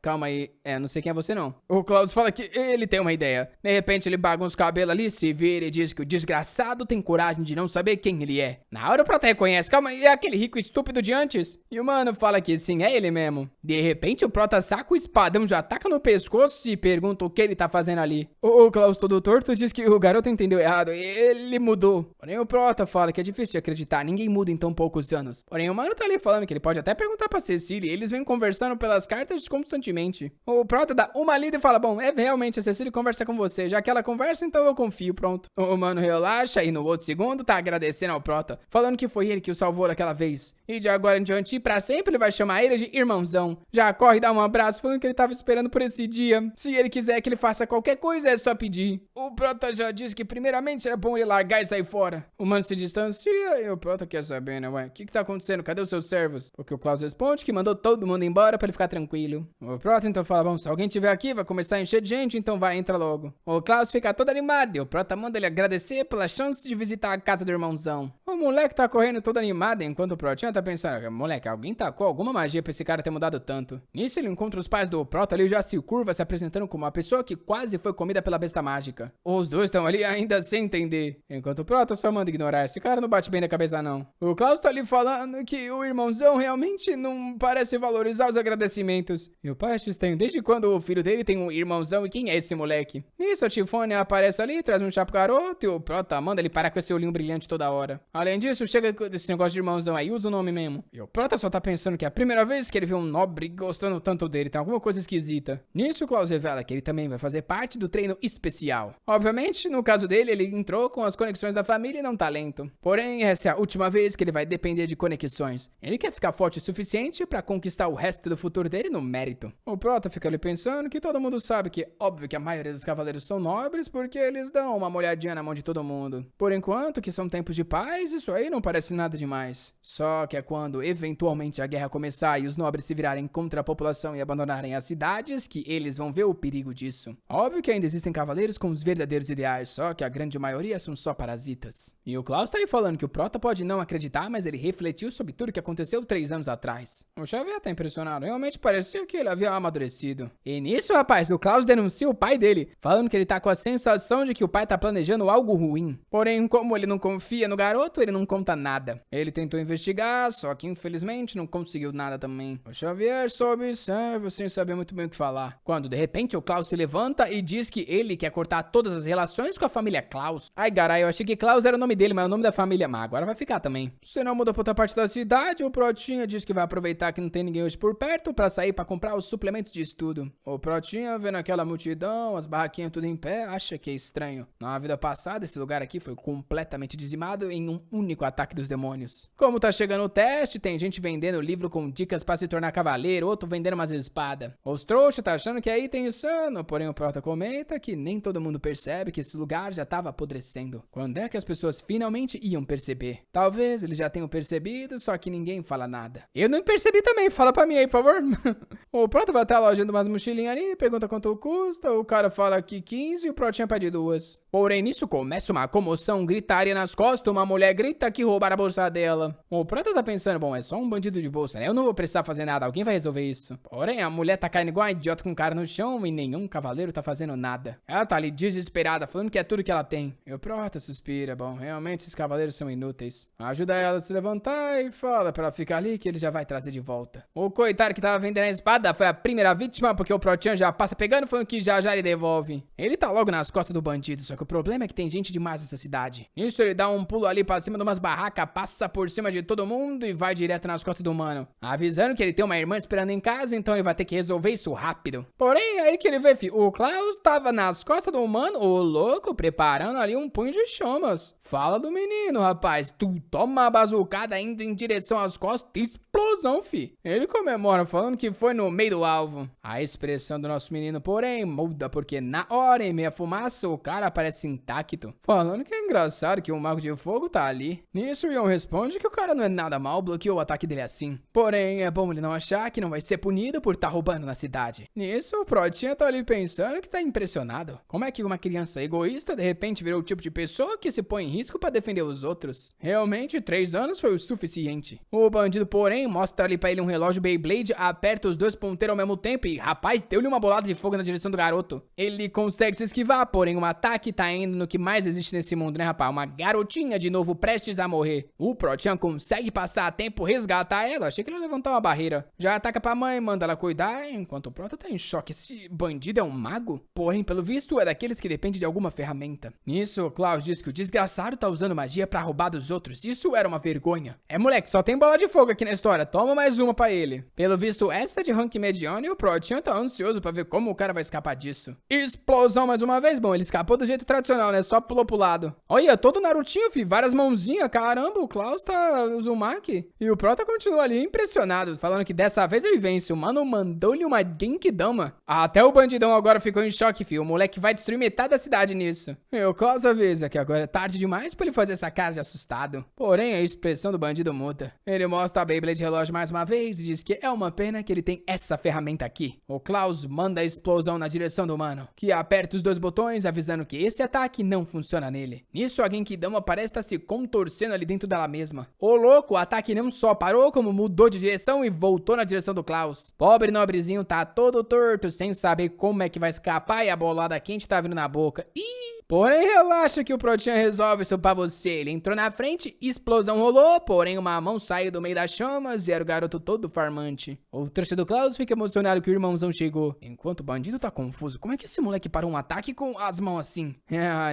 A: Calma aí, não sei quem é você não. O Klaus fala que ele tem uma ideia. De repente ele bagunça os cabelos ali, se vira e diz que o desgraçado tem coragem de não saber quem ele é. Na hora o Prota reconhece, calma aí, é aquele rico estúpido de antes? E o mano fala que sim, é ele mesmo. De repente o Prota saca o espadão, já ataca no pescoço e pergunta o que ele tá fazendo ali. O Klaus todo torto diz que o garoto entendeu errado e ele mudou. Porém o Prota fala que é difícil de acreditar, ninguém muda em tão poucos anos. Porém o mano tá ali falando que ele pode até perguntar pra Cecília e eles vêm conversando pelas cartas constantemente. O Prota dá uma lida e fala, bom, realmente a Cecília conversa com você, já que ela conversa, então eu confio, pronto. O mano relaxa e no outro segundo tá agradecendo ao Prota, falando que foi ele que o salvou daquela vez. E de agora em diante, pra sempre, ele vai chamar ele de irmãozão. Já corre e dá um abraço, falando que ele tava esperando por esse dia. Se ele quiser que ele faça qualquer coisa, é só pedir. O Prota já disse que primeiramente era bom ele largar e sair fora. O mano se distancia e o Prota quer saber, né, ué? O que tá acontecendo? Cadê os seus servos? Porque o Klaus responde que mandou todo mundo embora pra ele ficar tranquilo. O Prota então fala, bom, se alguém tiver aqui vai começar a encher de gente, então vai, entra logo. O Klaus fica todo animado e o Prota manda ele agradecer pela chance de visitar a casa do irmãozão. O moleque tá correndo todo animado enquanto o Protinha tá pensando, moleque, alguém tacou alguma magia pra esse cara ter mudado tanto. Nisso ele encontra os pais do Prota ali já se curva se apresentando como uma pessoa que quase foi comida pela besta mágica. Os dois estão ali ainda sem entender, enquanto o Prota só manda ignorar, esse cara não bate bem na cabeça não. O Klaus tá ali falando que o irmãozão realmente não parece valorizar os agradecimentos. E o pai acha estranho, desde quando o filho dele tem um irmãozão e quem é esse moleque? Nisso, a Tifone aparece ali, traz um chá pro garoto e o Prota manda ele parar com esse olhinho brilhante toda hora. Além disso, chega desse negócio de irmãozão aí, usa o nome mesmo. E o Prota só tá pensando que é a primeira vez que ele vê um nobre gostando tanto dele, tem alguma coisa esquisita. Nisso, o Klaus revela que ele também vai fazer parte do treino especial. Obviamente, no caso dele, ele entrou com as conexões da família e não talento. Porém, essa é a última vez que ele vai depender de conexões. Ele quer ficar forte o suficiente pra conquistar o resto do futuro dele no mérito. O Prota fica ali pensando que todo mundo sabe que, óbvio que a maioria dos cavaleiros são nobres porque eles dão uma molhadinha na mão de todo mundo. Por enquanto, que são tempos de paz, isso aí não parece nada demais. Só que é quando, eventualmente, a guerra começar e os nobres se virarem contra a população e abandonarem as cidades, que eles vão ver o perigo disso. Óbvio que ainda existem cavaleiros com os verdadeiros ideais, só que a grande maioria são só parasitas. E o Klaus tá aí falando que o Prota pode não acreditar, mas ele refletiu sobre tudo que aconteceu 3 anos atrás. O Xavier tá impressionado, realmente parecia que ele havia amadurecido. E nisso, rapaz, o Klaus denuncia o pai dele, falando que ele tá com a sensação de que o pai tá planejando algo ruim. Porém, como ele não confia no garoto, ele não conta nada. Ele tentou investigar, só que infelizmente não conseguiu nada também. O Xavier só observa sem saber muito bem o que falar. Quando, de repente, o Klaus se levanta e diz que ele quer cortar todas as relações com a família Klaus. Ai, carai, eu achei que Klaus era o nome dele, mas é o nome da família. Mas agora vai ficar também. Se não muda pra outra parte da cidade, o Protinha diz que vai aproveitar que não tem ninguém hoje por perto pra sair pra comprar os suplementos de estudo. O Protinha, vendo aquela multidão, as barraquinhas tudo em pé, acha que é estranho. Na vida passada, esse lugar aqui foi completamente dizimado em um único ataque dos demônios. Como tá chegando o teste, tem gente vendendo livro com dicas pra se tornar cavaleiro, outro vendendo umas espadas. Os trouxas tá achando que aí tem insano, porém o Prota comenta que nem todo mundo percebe que esse lugar já tava apodrecendo. Quando é que as pessoas finalmente iam perceber? Talvez eles já tenham percebido, só que ninguém fala nada. Eu não percebi também, fala pra mim aí, por favor. O Prota vai até a loja de umas mochilinhas ali, pergunta quanto custa, o cara fala que 15 e o Protinha pede 2. Porém, nisso começa uma comoção, gritaria nas costas, uma mulher grita que roubaram a bolsa dela. O Prota tá pensando, bom, é só um bandido de bolsa, né? Eu não vou precisar fazer nada, alguém vai resolver isso. Porém, a mulher tá caindo igual uma idiota com o cara no chão e nenhum cavaleiro tá fazendo nada. Ela tá ali desesperada, falando que é tudo que ela tem. E o Prota suspira, bom, realmente esses cavaleiros são inúteis. Ajuda ela a se levantar e fala pra ela ficar ali que ele já vai trazer de volta. O coitado que tava vendendo a espada foi a primeira vítima, porque o Protian já passa pegando, falando que já ele devolve. Ele tá logo nas costas do bandido, só que o problema é que tem gente demais nessa cidade. Nisso ele dá um pulo ali pra cima de umas barracas, passa por cima de todo mundo e vai direto nas costas do mano, avisando que ele tem uma irmã esperando em casa, então ele vai ter que resolver isso rápido. Porém, aí que ele vê, filho, o Klaus tava nas costas do mano, o louco, preparando ali um punho de chamas. Fala do menino, rapaz, tu toma a bazucada indo em direção às costas, explosão, fi. Ele comemora falando que foi no meio do alvo. A expressão do nosso menino, porém, muda porque na hora, em meia fumaça, o cara aparece intacto, falando que é engraçado que o mago de fogo tá ali. Nisso, o Ion responde que o cara não é nada mal, bloqueou o ataque dele assim. Porém, é bom ele não achar que não vai ser punido por tá roubando na cidade. Nisso, o Protinha tá ali pensando que tá impressionado. Como é que uma criança egoísta de repente virou o tipo de pessoa que se põe em risco pra defender os outros? Realmente, 3 anos foi o suficiente. O bandido, porém, mostra ali pra ele um relógio Beyblade, aperta os 2 ponteiros ao mesmo tempo e, rapaz, deu-lhe uma bolada de fogo na direção do garoto. Ele consegue se esquivar, porém um ataque tá indo no que mais existe nesse mundo, né, rapaz? Uma garotinha de novo prestes a morrer. O Protian consegue passar a tempo, resgatar ela. Achei que ele ia levantar uma barreira. Já ataca pra mãe, manda ela cuidar, enquanto o Prota tá em choque. Esse bandido é um mago? Porém, pelo visto, é daqueles que depende de alguma ferramenta. Nisso, o Klaus diz que o desgraçado tá usando magia pra roubar dos outros. Isso era uma vergonha. É, moleque, só tem bola de fogo aqui na história. Toma mais uma pra ele. Pelo visto, essa é de rank mediano e o Protian tá ansioso pra ver como o cara vai escapar disso. Explosão mais uma vez. Bom, ele escapou do jeito tradicional, né? Só pulou pro lado. Olha, todo Narutinho, fi. Várias mãozinhas. Caramba, o Klaus tá Uzumaki. E o Prota continua ali impressionado, falando que dessa vez ele vence. O mano mandou-lhe uma Genkidama. Até o bandidão agora ficou em choque, fi. O moleque vai destruir metade da cidade nisso. E o Klaus avisa que agora é tarde demais pra ele fazer essa cara de assustado. Porém, a expressão do bandido muda. Ele mostra a Beyblade relógio mais uma vez e diz que é uma pena que ele tem essa ferramenta aqui. O Klaus manda a explosão na direção do mano, que aperta os 2 botões, avisando que esse ataque não funciona nele. Nisso, a Genkidama parece estar se contorcendo ali dentro dela mesma. O louco, o ataque não só parou, como mudou de direção e voltou na direção do Klaus. Pobre nobrezinho tá todo torto, sem saber como é que vai escapar, e a bolada quente tá vindo na boca. Ih! Porém, relaxa que o Protian resolve isso pra você. Ele entrou na frente, explosão rolou, porém uma mão saiu do meio das chamas e era o garoto todo farmante. O trouxa do Klaus fica emocionado que o irmãozão chegou, enquanto o bandido tá confuso. Como é que esse moleque parou um ataque com as mãos assim?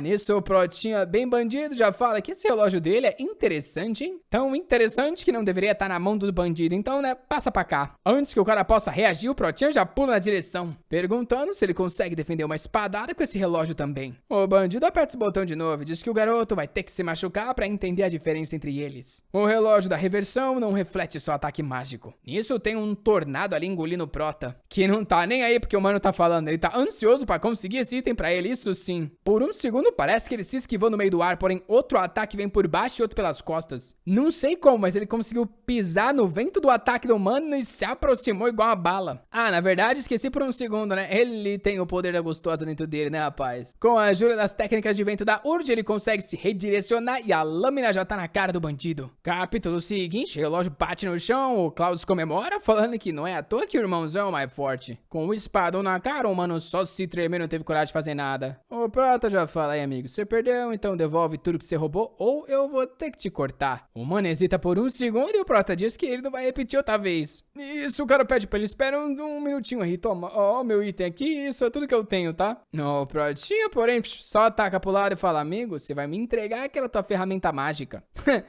A: Nisso o Protinha, bem bandido, já fala que esse relógio dele é interessante, hein? Tão interessante que não deveria estar na mão do bandido, então, né, passa pra cá. Antes que o cara possa reagir, o Protinha já pula na direção, perguntando se ele consegue defender uma espadada com esse relógio também. O bandido aperta esse botão de novo e diz que o garoto vai ter que se machucar pra entender a diferença entre eles. O relógio da reversão não reflete seu ataque mágico. Nisso tem um tornado ali engolindo o Prota, que não tá nem aí porque o mano tá falando. Ele tá ansioso pra conseguir esse item pra ele, isso sim. Por um segundo parece que ele se esquivou no meio do ar, porém outro ataque vem por baixo e outro pelas costas. Não sei como, mas ele conseguiu pisar no vento do ataque do mano e se aproximou igual uma bala. Ah, na verdade esqueci por um segundo, né? Ele tem o poder da gostosa dentro dele, né, rapaz? Com a ajuda das técnicas de vento da Urge, ele consegue se redirecionar e a lâmina já tá na cara do bandido. Capítulo seguinte, o relógio bate no chão, o Klaus comemora, falando que não é à toa que o irmãozão é o mais forte. Com o espadão na cara, o mano só se tremer, não teve coragem de fazer nada. O Prota já fala, aí amigo, você perdeu, então devolve tudo que você roubou ou eu vou ter que te cortar. O mano hesita por um segundo e o Prota diz que ele não vai repetir outra vez. Isso, o cara pede pra ele, espera um minutinho aí, toma, ó, meu item aqui, isso é tudo que eu tenho, tá? O Protinha, porém, só ataca pro lado e fala, amigo, você vai me entregar aquela tua ferramenta mágica.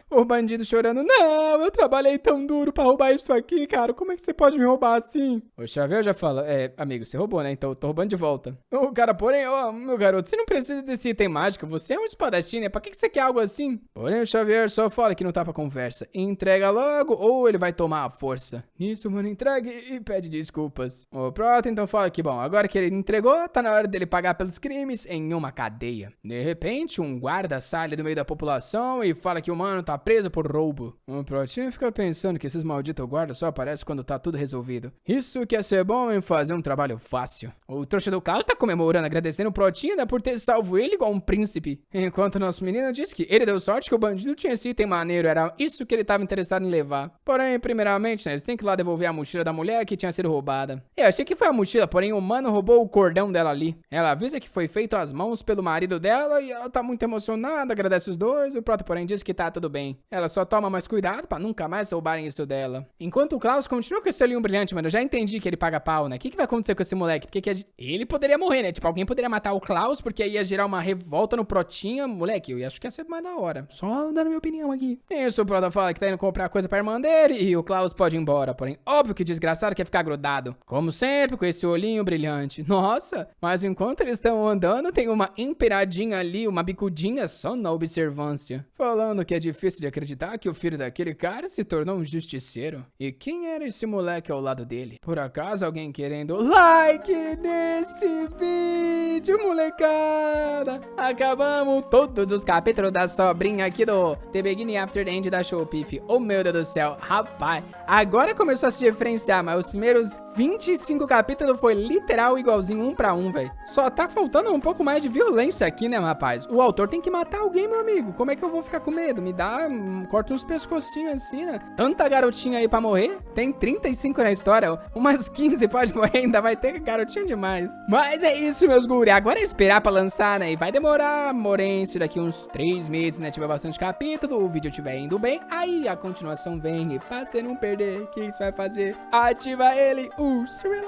A: O bandido chorando, não, eu trabalhei tão duro pra roubar isso aqui, cara, como é que você pode me roubar assim? O Xavier já fala, amigo, você roubou, né, então eu tô roubando de volta. O cara, porém, meu garoto, você não precisa desse item mágico, você é um espadachim, né, pra que você quer algo assim? Porém, o Xavier só fala que não tá pra conversa, entrega logo ou ele vai tomar a força. Nisso, mano, entrega e pede desculpas. O Prota então fala que, bom, agora que ele entregou, tá na hora dele pagar pelos crimes em uma cadeia. De repente, um guarda sai do meio da população e fala que o mano tá preso por roubo. O Protinho fica pensando que esses malditos guardas só aparecem quando tá tudo resolvido. Isso quer ser bom em fazer um trabalho fácil. O trouxa do Klaus tá comemorando, agradecendo o Protinho, né, por ter salvo ele igual um príncipe. Enquanto o nosso menino diz que ele deu sorte que o bandido tinha esse item maneiro, era isso que ele tava interessado em levar. Porém, primeiramente, né, eles têm que ir lá devolver a mochila da mulher que tinha sido roubada. Eu achei que foi a mochila, porém o mano roubou o cordão dela ali. Ela avisa que foi feito às mãos pelo marido dela e ela tá muito emocionada, agradece os dois. O Prota, porém, diz que tá tudo bem. Ela só toma mais cuidado pra nunca mais roubarem isso dela. Enquanto o Klaus continua com esse olhinho brilhante, mano, eu já entendi entendi que ele paga pau, né? O que vai acontecer com esse moleque? Porque ele poderia morrer, né? Tipo, alguém poderia matar o Klaus, porque aí ia gerar uma revolta no Protinha. Moleque, eu acho que ia ser mais da hora. Só dando minha opinião aqui. Isso, o Prota fala que tá indo comprar coisa pra irmã dele e o Klaus pode ir embora. Porém, óbvio que o desgraçado quer ficar grudado. Como sempre, com esse olhinho brilhante. Nossa, mas enquanto eles estão andando, tem uma emperadinha ali, uma bicudinha só na observância. Falando que é difícil de acreditar que o filho daquele cara se tornou um justiceiro. E quem era esse moleque ao lado dele? Por acaso alguém querendo like nesse vídeo, molecada? Acabamos todos os capítulos da sobrinha aqui do The Beginning After the End da Shopee. Oh meu Deus do céu, rapaz. Agora começou a se diferenciar, mas os primeiros 25 capítulos foi literal igualzinho um pra um, velho. Só tá faltando um pouco mais de violência aqui, né, rapaz? O autor tem que matar alguém, meu amigo. Como é que eu vou ficar com medo? Me dá, corta uns pescocinhos assim, né? Tanta garotinha aí pra morrer. Tem 35 na história. Umas 15 pode morrer, ainda vai ter garotinha demais. Mas é isso, meus guri. Agora é esperar pra lançar, né? E vai demorar, porém, se daqui uns 3 meses, né, tiver bastante capítulo, o vídeo estiver indo bem, aí a continuação vem. E pra você não perder, o que você vai fazer? Ativa ele, o Cirilo.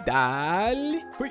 A: Dali. Fui.